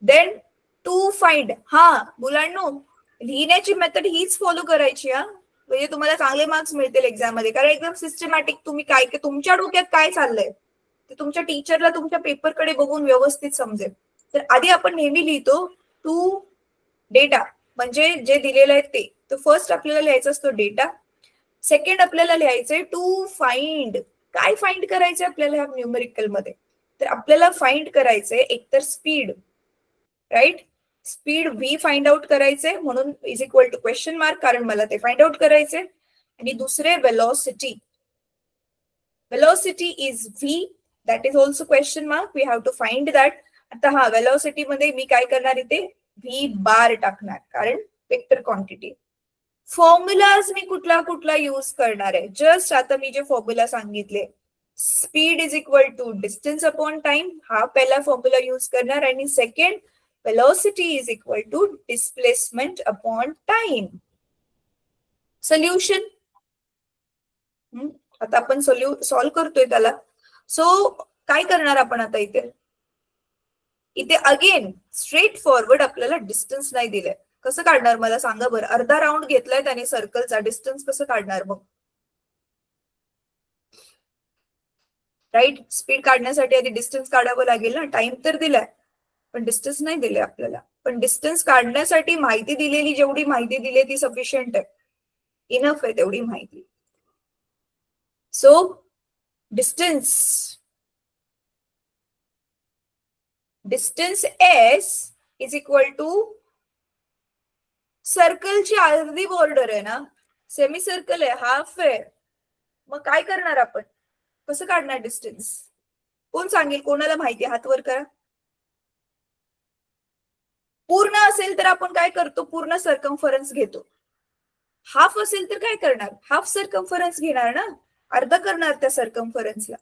Then to find, मुलांनो लिहिण्याची मेथड हीच फॉलो करायची हा, म्हणजे तुम्हाला चांगले मार्क्स मिळतील एक्झाम मध्ये, कारण एकदम सिस्टमॅटिक तुम्ही काय तुमच्या डोक्यात काय चाललंय ते तुमच्या टीचरला तुमच्या पेपरकडे बघून व्यवस्थित समजेल. तर आधी आपण नेहमी लिहितो टू डेटा, म्हणजे जे दिलेलं आहे ते. तर फर्स्ट आपल्याला लिहायचं असतो डेटा, सेकंड आपल्याला लिहायचंय टू फाइंड. काय फाइंड करायचंय आपल्याला ह्या न्यूमेरिकल मध्ये, तर आपल्याला फाइंड करायचंय एकतर speed, right, speed V find out करायचंय, म्हणून is equal to question mark, कारण मला ते फाइंड आउट करायचंय. आणि दुसरे velocity, velocity is V, that is also question mark, we have to find that. आता वेलॉसिटी मध्ये मी काय करणार इथे, व्ही बार टाकणार, कारण वेक्टर क्वांटिटी. फॉर्म्युलाज मी कुठला कुठला यूज करणार आहे, जस्ट आता मी जे फॉर्म्युला सांगितले, speed is equal to distance upon time, हा पहिला फॉर्म्युला यूज करणार, आणि second velocity is equal to displacement upon time. Solution, आता आपण सॉल्व्ह करतोय त्याला. सो काय करणार आपण आता इथे अगेन स्ट्रेट फॉरवर्ड आपल्याला डिस्टन्स नाही दिलंय, कसं काढणार मला सांगा बरं. अर्धा राऊंड घेतलाय त्याने सर्कलचा, डिस्टन्स कसं काढणार मग. राईट, स्पीड काढण्यासाठी आधी डिस्टन्स काढावं लागेल ना, टाइम तर दिलाय पण डिस्टन्स नाही दिले आपल्याला. पण डिस्टन्स काढण्यासाठी माहिती दिलेली, जेवढी माहिती दिली ती सफिशियंट आहे, इनफ आहे तेवढी माहिती. So distance S is equal to, सर्कलची अर्धी बॉर्डर आहे ना, सेमी सर्कल आहे, हाफ आहे, मग काय करणार आपण, कसं काढणार डिस्टन्स, कोण सांगेल, कोणाला माहिती, हात वर करा. पूर्ण असेल तर आपण काय करतो, पूर्ण सर्कम्फरन्स घेतो. हाफ असेल तर काय करणार, हाफ सर्कम्फरन्स घेणार ना, अर्धा करणार त्या सर्कम्फरन्सला.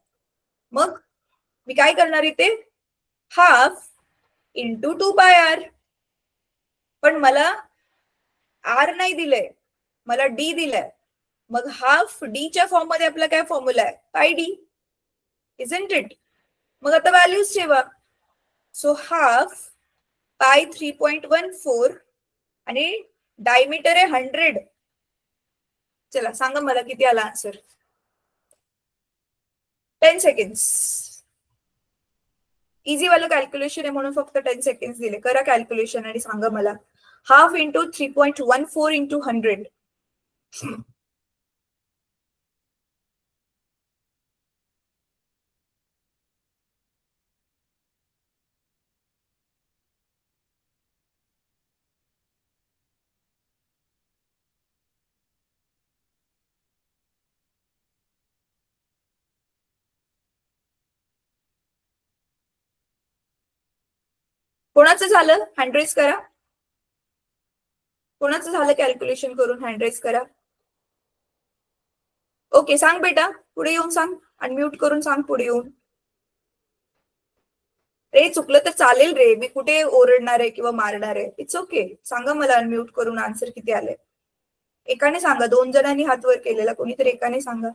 मग मी काय करणार इथे, हाफ इंटू 2/r. पण मला आर नाही दिलंय, मला डी दिलंय, मग हाफ डी च्या फॉर्म मध्ये आपला काय फॉर्म्युला आहे, पाय डी, इजंट इट. मग आता व्हॅल्यूज ठेवा. सो हाफ पाय 3.14 आणि डायमीटर आहे 100. चला सांगा मला किती आला आन्सर. 10 सेकंड्स. इझी वालं कॅल्क्युलेशन आहे म्हणून फक्त 10 सेकंड्स दिले, करा कॅल्क्युलेशन आणि सांगा मला. Half into 3.14 into 100. कोणाचं झालं हँड रेज करा. कोणाचं झालं कॅल्क्युलेशन करून हँड रेज करा. ओके सांग बेटा, पुढे येऊन सांग, अनम्यूट करून सांग पुढे येऊन. रे चुकलं तर चालेल रे, मी कुठे ओरडणार आहे किंवा मारणार आहे. It's okay. सांगा मला अनम्यूट करून आन्सर किती आले. एकाने सांगा, 2 जणांनी हात वर केलेला, कोणीतरी एकाने सांगा.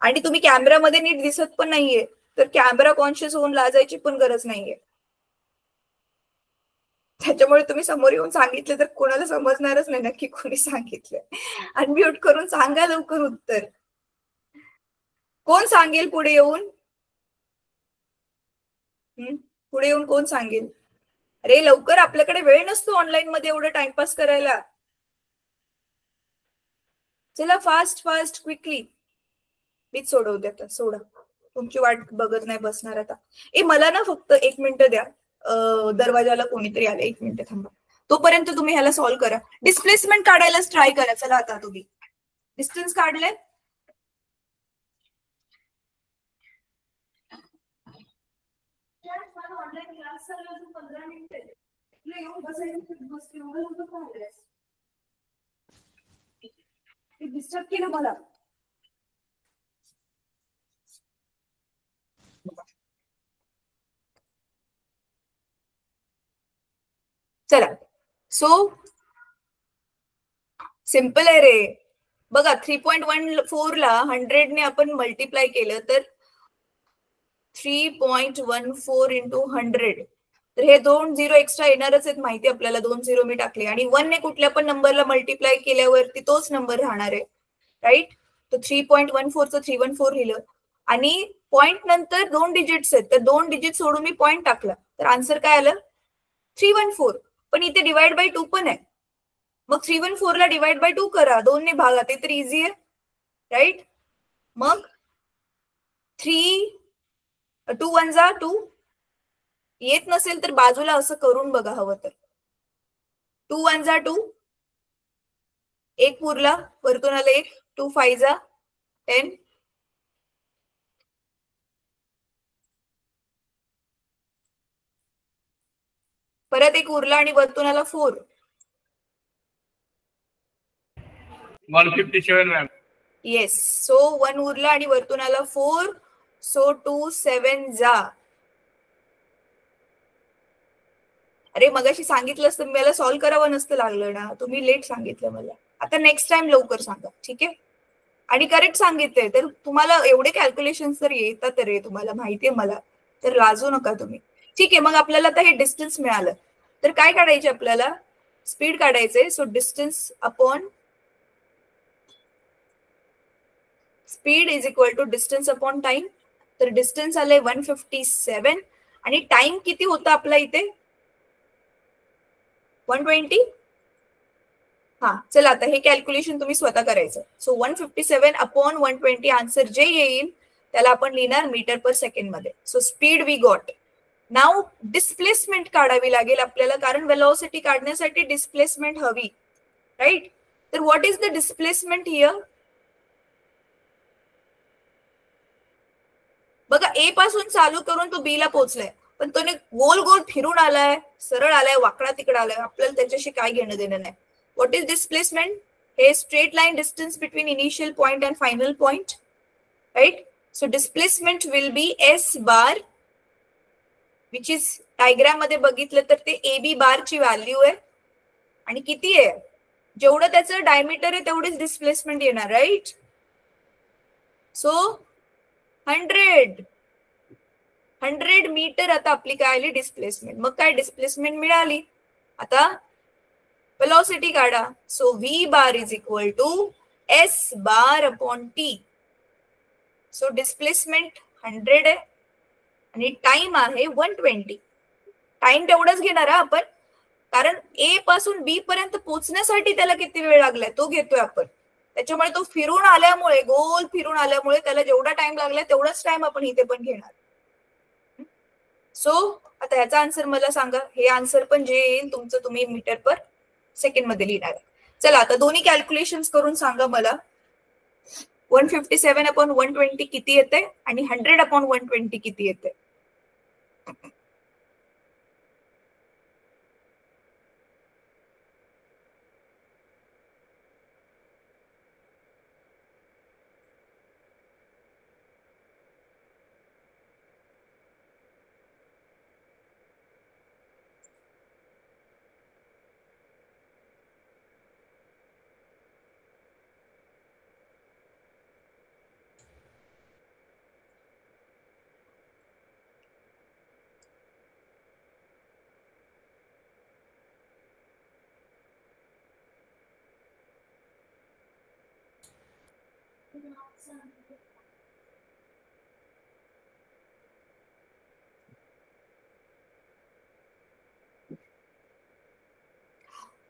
आणि तुम्ही कॅमेरामध्ये नीट दिसत पण नाहीये तर कॅमेरा कॉन्शियस होऊन लाजायची पण गरज नाहीये. त्याच्यामुळे तुम्ही समोर येऊन सांगितलं तर कोणाला समजणारच नाही नक्की कोणी सांगितलंय. अनम्यूट करून सांगा लवकर उत्तर. कोण सांगेल पुढे येऊन? पुढे येऊन कोण सांगेल? अरे लवकर, आपल्याकडे वेळ नसतो ऑनलाईन मध्ये एवढं टाइमपास करायला. चला फास्ट फास्ट क्विकली. मीच सोडवते आता, सोडा, तुमची वाट बघत नाही बसणार आता. मला ना फक्त 1 मिनिट द्या, दरवाजाला कोणीतरी आलं, 1 मिनिट थांबा. तोपर्यंत तुम्ही ह्याला सॉल्व्ह करा. डिस्प्लेसमेंट काढायलाच ट्राय करा. चला आता तुम्ही डिस्टन्स काढले. ऑनलाईन क्लास चालू अजून 15 मिनिटं येऊन बसायचं. डिस्टर्ब केलं मला. चला, सो सिंपल आहे रे. बघा 3.14 ला 100 ने आपण मल्टिप्लाय केलं तर 3.14 इंटू 100. तर हे 2 0 एक्स्ट्रा येणारच आहेत, माहिती आपल्याला. 2 0 मी टाकले आणि 1 ने कुठल्या पण नंबरला मल्टिप्लाय केल्यावरती तोच नंबर राहणार आहे, राईट. तर 3.14 चं 314 लिहिलं आणि पॉइंट नंतर 2 डिजिट्स आहेत, तर 2 डिजिट सोडून मी पॉइंट टाकला, तर आन्सर काय आलं 314. पण इथे डिवाइड बाय 2 पण आहे, मग 314 ला डिवाइड बाय 2 करा, 2 ने भागा, ते तर इझी आहे, राईट. मग 2 1 जा 2. येत नसेल तर बाजूला असं करून बघा हवं तर. 2 1 जा 2, 1 पुरला, वरतून आलं 1. 2 5 जा 10, परत 1 उरला आणि वरतून आला 4. 157 मॅम. येस, सो 1 उरला आणि वरतून आला 4. सो 2 7 जा. अरे मगाशी सांगितलं असतं, मला सॉल्व्ह करावं नसतं लागलं ना, तुम्ही लेट सांगितलं मला. आता नेक्स्ट टाइम लवकर सांगा, ठीक आहे. आणि करेक्ट सांगितलंय तर तुम्हाला एवढे कॅल्क्युलेशन जर येतात रे, तुम्हाला माहितीये मला, तर लाजू नका तुम्ही. ठीक आहे, मग आपल्याला आता हे डिस्टन्स मिळालं तर काय काढायचे आपल्याला? स्पीड काढायचे. So distance upon speed is equal to distance upon time. तर डिस्टन्स आलंय 157 आणि टाइम किती होता आपला इथे? 120. हा, चला आता हे कॅल्क्युलेशन तुम्ही स्वतः करायचं. सो 157 अपॉन 120 आन्सर जे येईल त्याला आपण लिहिणार मीटर पर सेकंड मध्ये. So speed we got. Now displacement काढावी लागेल आपल्याला, कारण वेलोसिटी काढण्यासाठी डिस्प्लेसमेंट हवी, राईट. तर what is the displacement here? बघा, ए पासून चालू करून तो बी ला पोहोचलाय, पण तो गोल गोल फिरून आलाय, सरळ आलाय, वाकडा तिकडा आलाय, आपल्याला त्याच्याशी काय घेणं देणं नाही. What is displacement? हे straight line distance between initial point and final point, right. So displacement will be S bar, which is diagram मध्ये बघितलं तर ते ए बी बार ची व्हॅल्यू आहे. आणि किती आहे? जेवढं त्याचं डायमीटर आहे तेवढीच डिस्प्लेसमेंट येणार, राईट. सो 100 मीटर आता आपली काय आली डिस्प्लेसमेंट. मग काय डिस्प्लेसमेंट मिळाली. आता वेलोसिटी काढा. So V bar is equal to S bar upon T. So displacement 100 आहे आणि टाइम आहे 120. टाइम तेवढाच घेणार आपण, कारण ए पासून बी पर्यंत पोहोचण्यासाठी त्याला किती वेळ लागलाय तो घेतोय आपण. त्याच्यामुळे तो फिरून आल्यामुळे, गोल फिरून आल्यामुळे त्याला जेवढा टाइम लागलाय तेवढाच टाइम आपण इथे पण घेणार. सो आता ह्याचा आन्सर मला सांगा. हे आन्सर पण जे येईल तुमचं तुम्ही मीटर पर सेकंड मध्ये लिहिणार आहे. चला आता दोन्ही कॅल्क्युलेशन करून सांगा मला. 157 अपॉन 120 किती येते आणि 100 अपॉन 120 किती येते?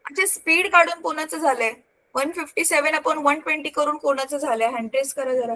अच्छा, स्पीड काढून कोणाचं झालंय? 157/120 करून कोणाचं झालंय? हँड करा जरा.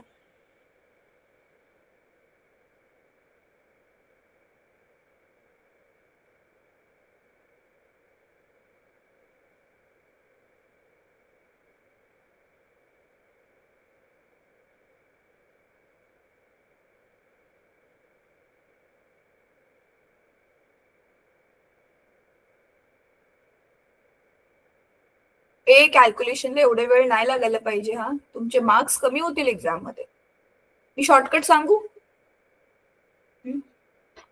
ए कॅल्क्युलेशनला एवढे वेळ नाही लागायला पाहिजे. हा, तुमचे मार्क्स कमी होतील एक्झाम मध्ये. मी शॉर्टकट सांगू?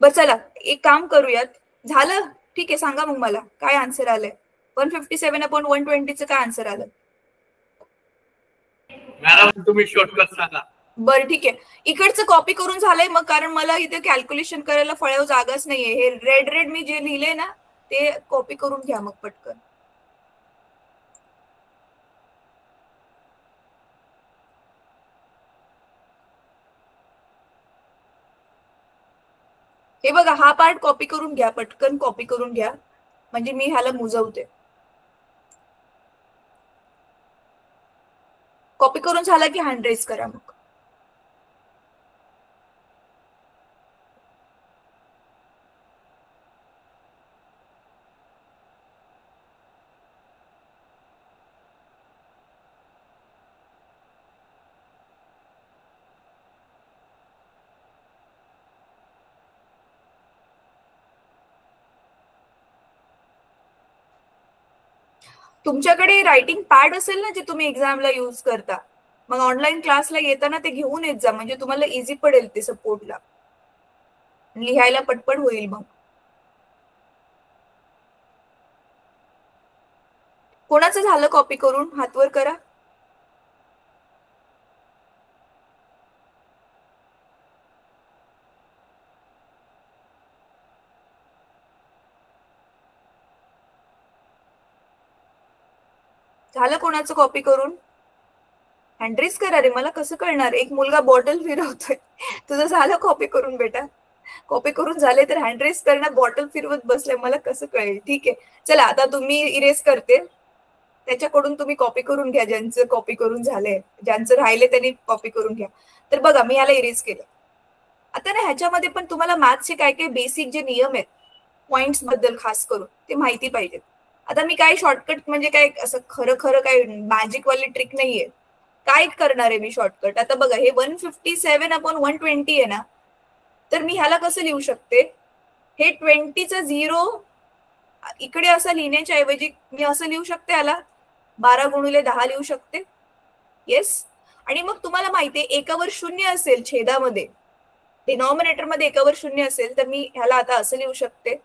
बरं चला, एक काम करूयात. झालं, ठीक आहे. सांगा मग मला काय आन्सर आलंय. 157/120चं काय आन्सर आलं? मॅडम तुम्ही शॉर्टकट सांगा. बरं ठीक आहे. इकडचं कॉपी करून झालंय मग, कारण मला इथे कॅल्क्युलेशन करायला फळ्यावर जागाच नाहीये. हे रेड रेड मी जे लिहिलंय ना ते कॉपी करून घ्या मग पटकन. हे बघा, हा पार्ट कॉपी करून घ्या, पटकन कॉपी करून घ्या, म्हणजे मी ह्याला मुजवते. कॉपी करून झाला की हँड रेज करा मग. तुमच्याकडे रायटिंग पॅड असेल ना जे तुम्ही एक्झामला यूज करता, मग ऑनलाईन क्लासला येताना ते घेऊन येत जा, म्हणजे तुम्हाला इझी पडेल ते सपोर्टला, लिहायला पटपट होईल. मग कोणाचं झालं कॉपी करून? हातवर करा. झालं कोणाचं कॉपी करून? हँड्रेस करा रे, मला कसं कळणार? एक मुलगा बॉटल फिरवतोय. तुझं झालं कॉपी करून बेटा? कॉपी करून झाले तर हँड्रेस करणं, बॉटल फिरवत बसले, मला कसं कळेल? ठीक आहे, चला आता तुम्ही इरेज करते, त्याच्याकडून तुम्ही कॉपी करून घ्या. ज्यांचं कॉपी करून झालंय, ज्यांचं राहिले त्यांनी कॉपी करून घ्या. तर बघा, मी ह्याला इरेज केलं. आता ना ह्याच्यामध्ये पण तुम्हाला मॅथ्सचे काय काय बेसिक जे नियम आहेत पॉइंट्स बद्दल खास करून ते माहिती पाहिजेत. आता मी काय शॉर्टकट म्हणजे काय असं खरं खरं काय मॅजिक वाली ट्रिक नाहीये. काय करणार आहे मी शॉर्टकट? आता बघा, हे 157/120 आहे ना, तर मी ह्याला कसं लिहू शकते? हे 20चा 0 इकडे असं लिहिण्याच्या ऐवजी मी असं लिहू शकते, ह्याला 12x10 लिहू शकते. येस. आणि मग तुम्हाला माहितीये एकावर 0 असेल छेदामध्ये, डिनॉमिनेटर मध्ये एकावर 0 असेल, तर मी ह्याला आता असं लिहू शकते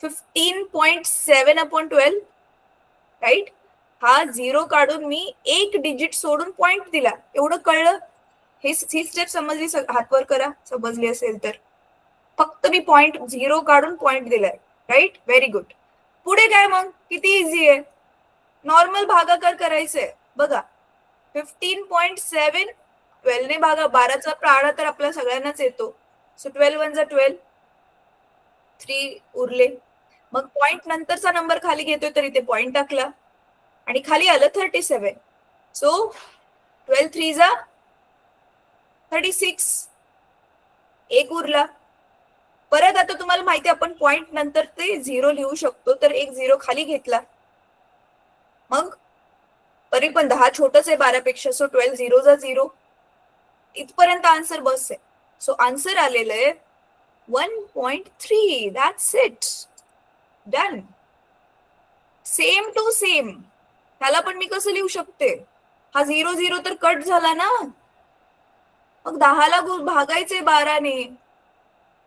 15.7/12. राईट. हा 0 काढून मी एक डिजिट सोडून पॉइंट दिला. एवढं कळलं? ही स्टेप समजली? हातवर करा समजली असेल तर. फक्त मी पॉइंट 0 काढून पॉइंट दिलाय. Right, very good. पुढे काय मग? किती इझी आहे. नॉर्मल भागाकार करायचंय. बघा, 15.7 12 ने भागा. 12चा प्राडा तर आपल्या सगळ्यांनाच येतो. सो 12 1 12, 3 उरले. मग पॉइंट नंतरचा नंबर खाली घेतोय तर इथे पॉइंट टाकला आणि खाली आलं 37. सो 12 3 36, एक उरला. परत आता तुम्हाला माहिती आपण पॉइंट नंतर ते 0 लिहू शकतो, तर एक 0 खाली घेतला. मग तरी पण 10 छोटच आहे 12पेक्षा. सो 12 0 0. इथपर्यंत आन्सर बस आहे. सो आन्सर आलेलं आहे 1.3. That's it. Done. Same to same. त्याला पण मी कसं लिहू शकते? हा 0 0 तर कट झाला ना, मग 10ला भागायचे 12ने.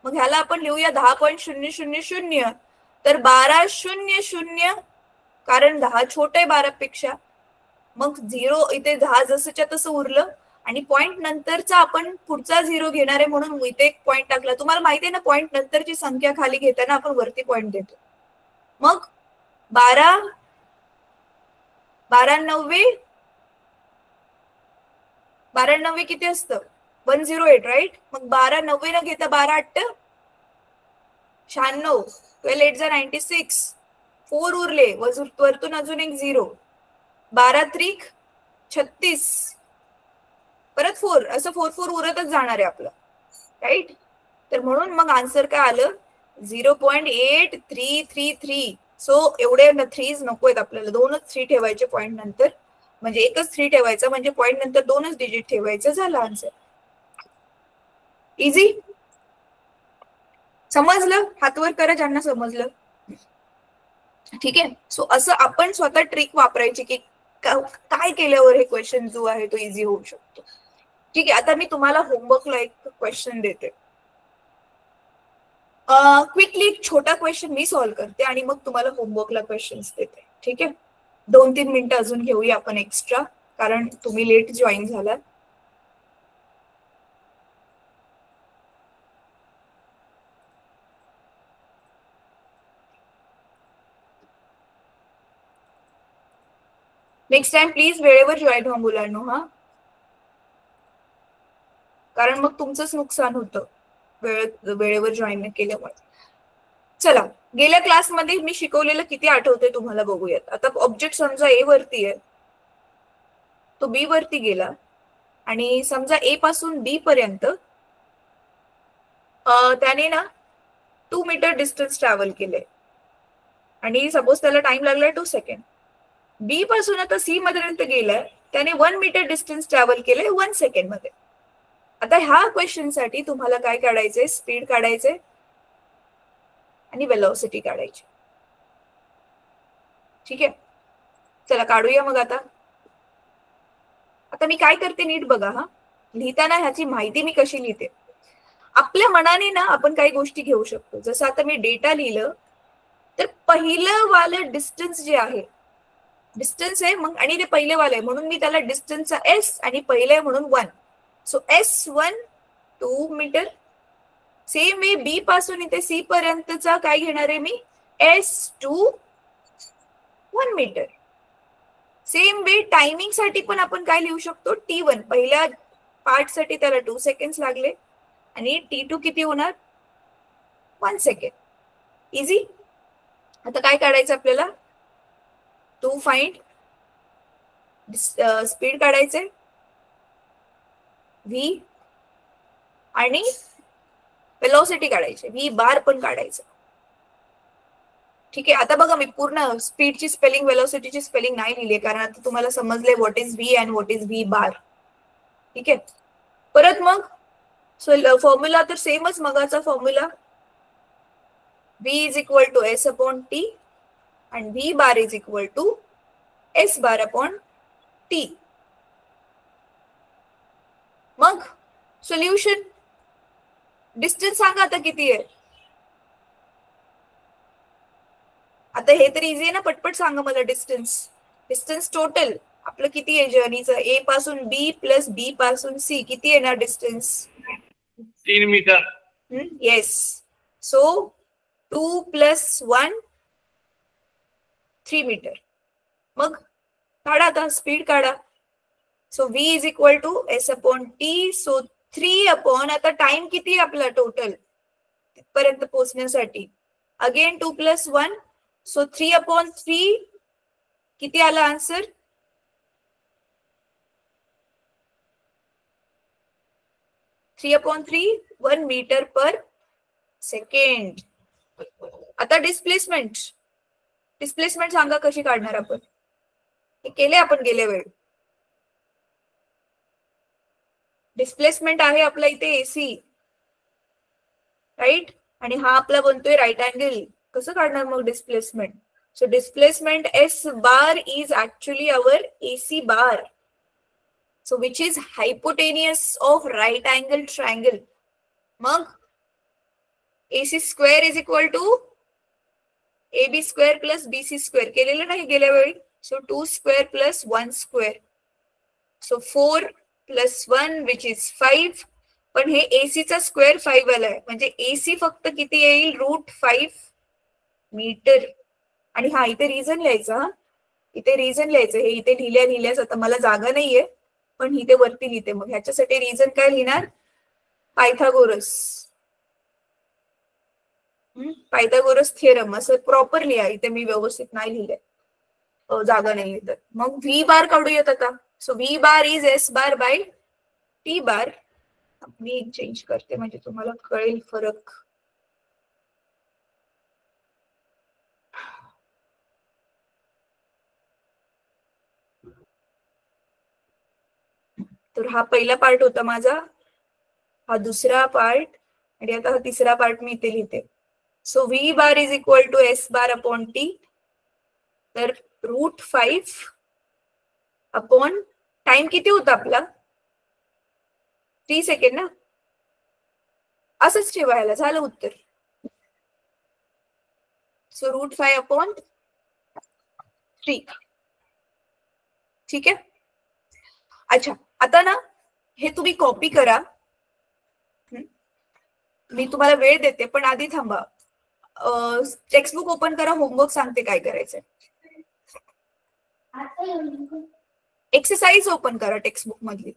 मग ह्याला आपण लिहूया 10.000. तर 1200, कारण 10 छोट आहे 12पेक्षा. मग 0 इथे 10 जसंच्या तसं उरलं आणि पॉइंट नंतरचा आपण पुढचा 0 घेणार आहे म्हणून इथे एक पॉइंट टाकला. तुम्हाला माहिती आहे ना, पॉइंट नंतरची संख्या खाली घेताना आपण वरती पॉइंट देतो. मग 12 12 9 12 9 किती असतं 108 राईट. मग 12 9 न घेता 12 8 96, 12 8 96, 4 उरले, वरतून अजून एक 0, 12 त्रिक 36, परत 4, असं 4 4 उरतच जाणार आहे आपलं राईट. तर म्हणून मग आन्सर काय आलं 0.8333. सो एवढे थ्रीज नको आहेत आपल्याला, 2च 3 ठेवायचे पॉईंट नंतर, म्हणजे एकच 3 ठेवायचं, म्हणजे पॉईंट नंतर 2च डिजिट ठेवायचं, झालं आन्सर. इझी समजलं? हातवर करा ज्यांना समजलं. ठीक आहे. सो असं आपण स्वतः ट्रिक वापरायची की काय केल्यावर हे क्वेश्चन जो आहे तो इझी होऊ शकतो. ठीक आहे. आता मी तुम्हाला होमवर्कला एक क्वेश्चन देते. क्विकली एक छोटा क्वेश्चन मी सॉल्व्ह करते आणि मग तुम्हाला होमवर्कला क्वेश्चन्स देते. ठीक आहे. 2-3 मिनिटं अजून घेऊया आपण एक्स्ट्रा, कारण तुम्ही लेट जॉईन झालात. नेक्स्ट टाइम प्लीज वेळेवर जॉईन व्हा मुलांनो, हा, कारण मग तुमचंच नुकसान होतं वेळेवर जॉईन न केल्यामुळे. चला, गेल्या क्लासमध्ये मी शिकवलेलं किती आठवतंय तुम्हाला बघूयात. आता ऑब्जेक्ट समजा ए वरती आहे, तो बी वरती गेला आणि समजा ए पासून बी पर्यंत त्याने ना 2 मीटर डिस्टन्स ट्रॅव्हल केले आणि सपोज त्याला टाइम लागलाय 2 सेकंड. बी पासून आता सी पर्यंत गेलाय, त्याने 1 मीटर डिस्टन्स ट्रॅव्हल केलंय 1 सेकंड मध्ये. आता ह्या क्वेश्चन साठी तुम्हाला काय काढायचंय, स्पीड काढायचंय आणि वेलोसिटी काढायची. ठीक आहे. चला काढूया मग. आता मी काय करते नीट बघा हा. लिहिताना ह्याची माहिती मी कशी लिहिते. आपल्या मनाने ना आपण काही गोष्टी घेऊ शकतो. जसं आता मी डेटा लिहिलं तर पहिलं वालं डिस्टन्स जे आहे, डिस्टन्स आहे मग, आणि ते पहिले वाले आहे म्हणून मी त्याला डिस्टन्सचा एस आणि पहिले म्हणून 1. So S1 2 meter. Same way B पासून इथे सी पर्यंतचा काय घेणार आहे मी, S2 1 meter. Same way timing साठी पण आपण काय लिहू शकतो, T1. पहिल्या पार्ट साठी त्याला 2 सेकंड लागले आणि T2 किती होणार 1 सेकंड. इझी. आता काय काढायचं आपल्याला, टू फाइंड स्पीड काढायचे v आणि वेलोसिटी काढायची, v बार पण काढायचं. ठीक आहे. आता बघा मी पूर्ण स्पीडची स्पेलिंग वेलोसिटीची स्पेलिंग नाही लिहिली कारण आता तुम्हाला समजले what is v and what is v bar. ठीक आहे. परत मग फॉर्म्युला तर सेमच मगाचा formula, v is equal to s upon t and v bar is equal to s bar upon t. मग सोल्युशन, डिस्टन्स सांगा आता किती आहे. आता हे तर इझी आहे ना, पटपट सांगा मला डिस्टन्स. डिस्टन्स टोटल आपलं किती आहे जर्नीचं, ए पासून बी प्लस बी पासून सी किती येणार distance, 3 metre. Yes. So 2 + 1 3 metre. मग काढा आता स्पीड काढा. So v is equal to s upon t. So 3 upon, आता टाइम किती आपला टोटल तिथपर्यंत पोहोचण्यासाठी, अगेन 2 + 1. सो 3 अपॉन 3 किती आला answer, 3 upon 3 1 metre per second. आता डिस्प्लेसमेंट, डिस्प्लेसमेंट सांगा कशी काढणार आपण, हे केले आपण गेल्या वेळी. डिस्प्लेसमेंट आहे आपला इथे एसी राईट, आणि हा आपला बनतोय राईट अँगल. कसं काढणार मग displacement. So displacement S bar is actually our AC bar, so which is hypotenuse of right angle triangle. मग AC square is equal to AB square plus BC square केलेलं नाही गेल्या वेळी. So 2 square plus 1 square. So 4 + 1 which is 5. पण हे AC चा स्क्वेअर 5 आलाय, म्हणजे AC फक्त किती येईल, √5 मीटर. आणि हा इथे रिझन लिहायचा, इथे रिझन लिहायचं. हे इथे लिहिल्यास आता मला जागा नाहीये, पण इथे वरती लिहिते. मग ह्याच्यासाठी रिझन काय लिहिणार? पायथागोरस. पायथागोरस थिअरम असं प्रॉपर लिहा. इथे मी व्यवस्थित नाही लिहिलंय, जागा नाही तर. मग व्ही बार काढूयात आता. So V bar is S bar by T bar. मी चेंज करते म्हणजे तुम्हाला कळेल फरक. तर हा पहिला पार्ट होता माझा, हा दुसरा पार्ट, आणि आता हा तिसरा पार्ट मी इथे लिहिते. So V bar is equal to S bar upon T. तर √5 अपॉन टाइम किती होता आपला? 3 सेकंड ना. असंच ठेवायला झालं उत्तर. So √5 upon 3. ठीक आहे. अच्छा, आता ना हे तुम्ही कॉपी करा. मी तुम्हाला वेळ देते, पण आधी थांबा. टेक्स्टबुक ओपन करा, होमवर्क सांगते काय करायचंय. एक्सरसाइज ओपन करा टेक्स्टबुक मधली.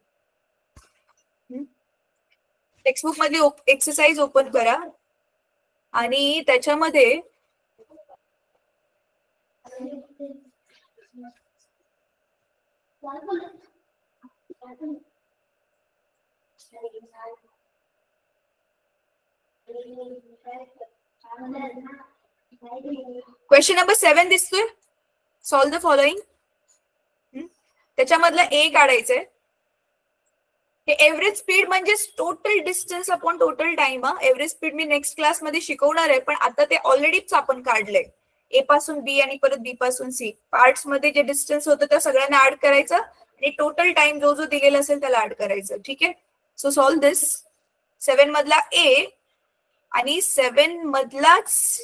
टेक्स्टबुक मधली एक्सरसाइज ओपन करा आणि त्याच्यामध्ये क्वेश्चन नंबर 7 दिसतोय. Solve the following. त्याच्यामधला ए काढायचंय. हे एव्हरेज स्पीड म्हणजे total distance upon total time. Average speed मी नेक्स्ट क्लास मध्ये शिकवणार आहे, पण आता ते ऑलरेडीच आपण काढलंय. ए पासून बी आणि परत बी पासून सी. पार्ट्स मध्ये जे डिस्टन्स होतं त्या सगळ्यांना ऍड करायचं आणि टोटल टाइम जो जो दिलेला असेल त्याला ऍड करायचं. ठीक आहे. सो सॉल्व दिस. 7 मधला ए आणि 7 मधलाच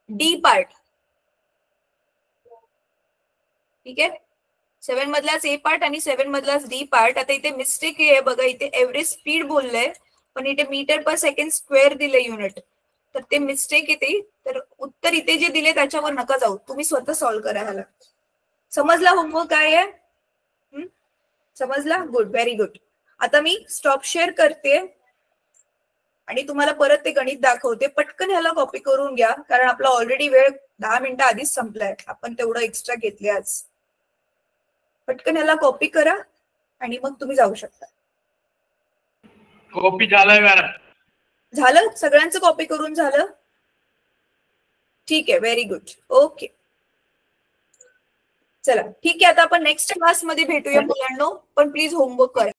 डी पार्ट. ठीक आहे. 7 मधलाच ए पार्ट आणि 7 मधलाच डी पार्ट. आता इथे मिस्टेक आहे बघा. इथे एव्हरेज स्पीड बोललंय, पण इथे मीटर पर सेकंड स्क्वेअर दिले युनिट. तर ते मिस्टेक येते. तर उत्तर इथे जे दिले त्याच्यावर नका जाऊ, तुम्ही स्वतः सॉल्व्ह करा ह्याला. समजला होमवर्क काय आहे? समजला? Good, very good. आता मी स्टॉप शेअर करते आणि तुम्हाला परत ते गणित दाखवते. पटकन ह्याला कॉपी करून घ्या, कारण आपला ऑलरेडी वेळ 10 मिनिटं आधीच संपलाय. आपण तेवढं एक्स्ट्रा घेतले आज. पटकन ह्याला कॉपी करा आणि मग तुम्ही जाऊ शकता. कॉपी झालंय मॅडम. झालं? सगळ्यांचं कॉपी करून झालं? ठीक आहे, व्हेरी गुड. ओके, चला ठीक आहे. आता आपण नेक्स्ट क्लास मध्ये भेटूया मुलांनो, पण प्लीज होमवर्क करा.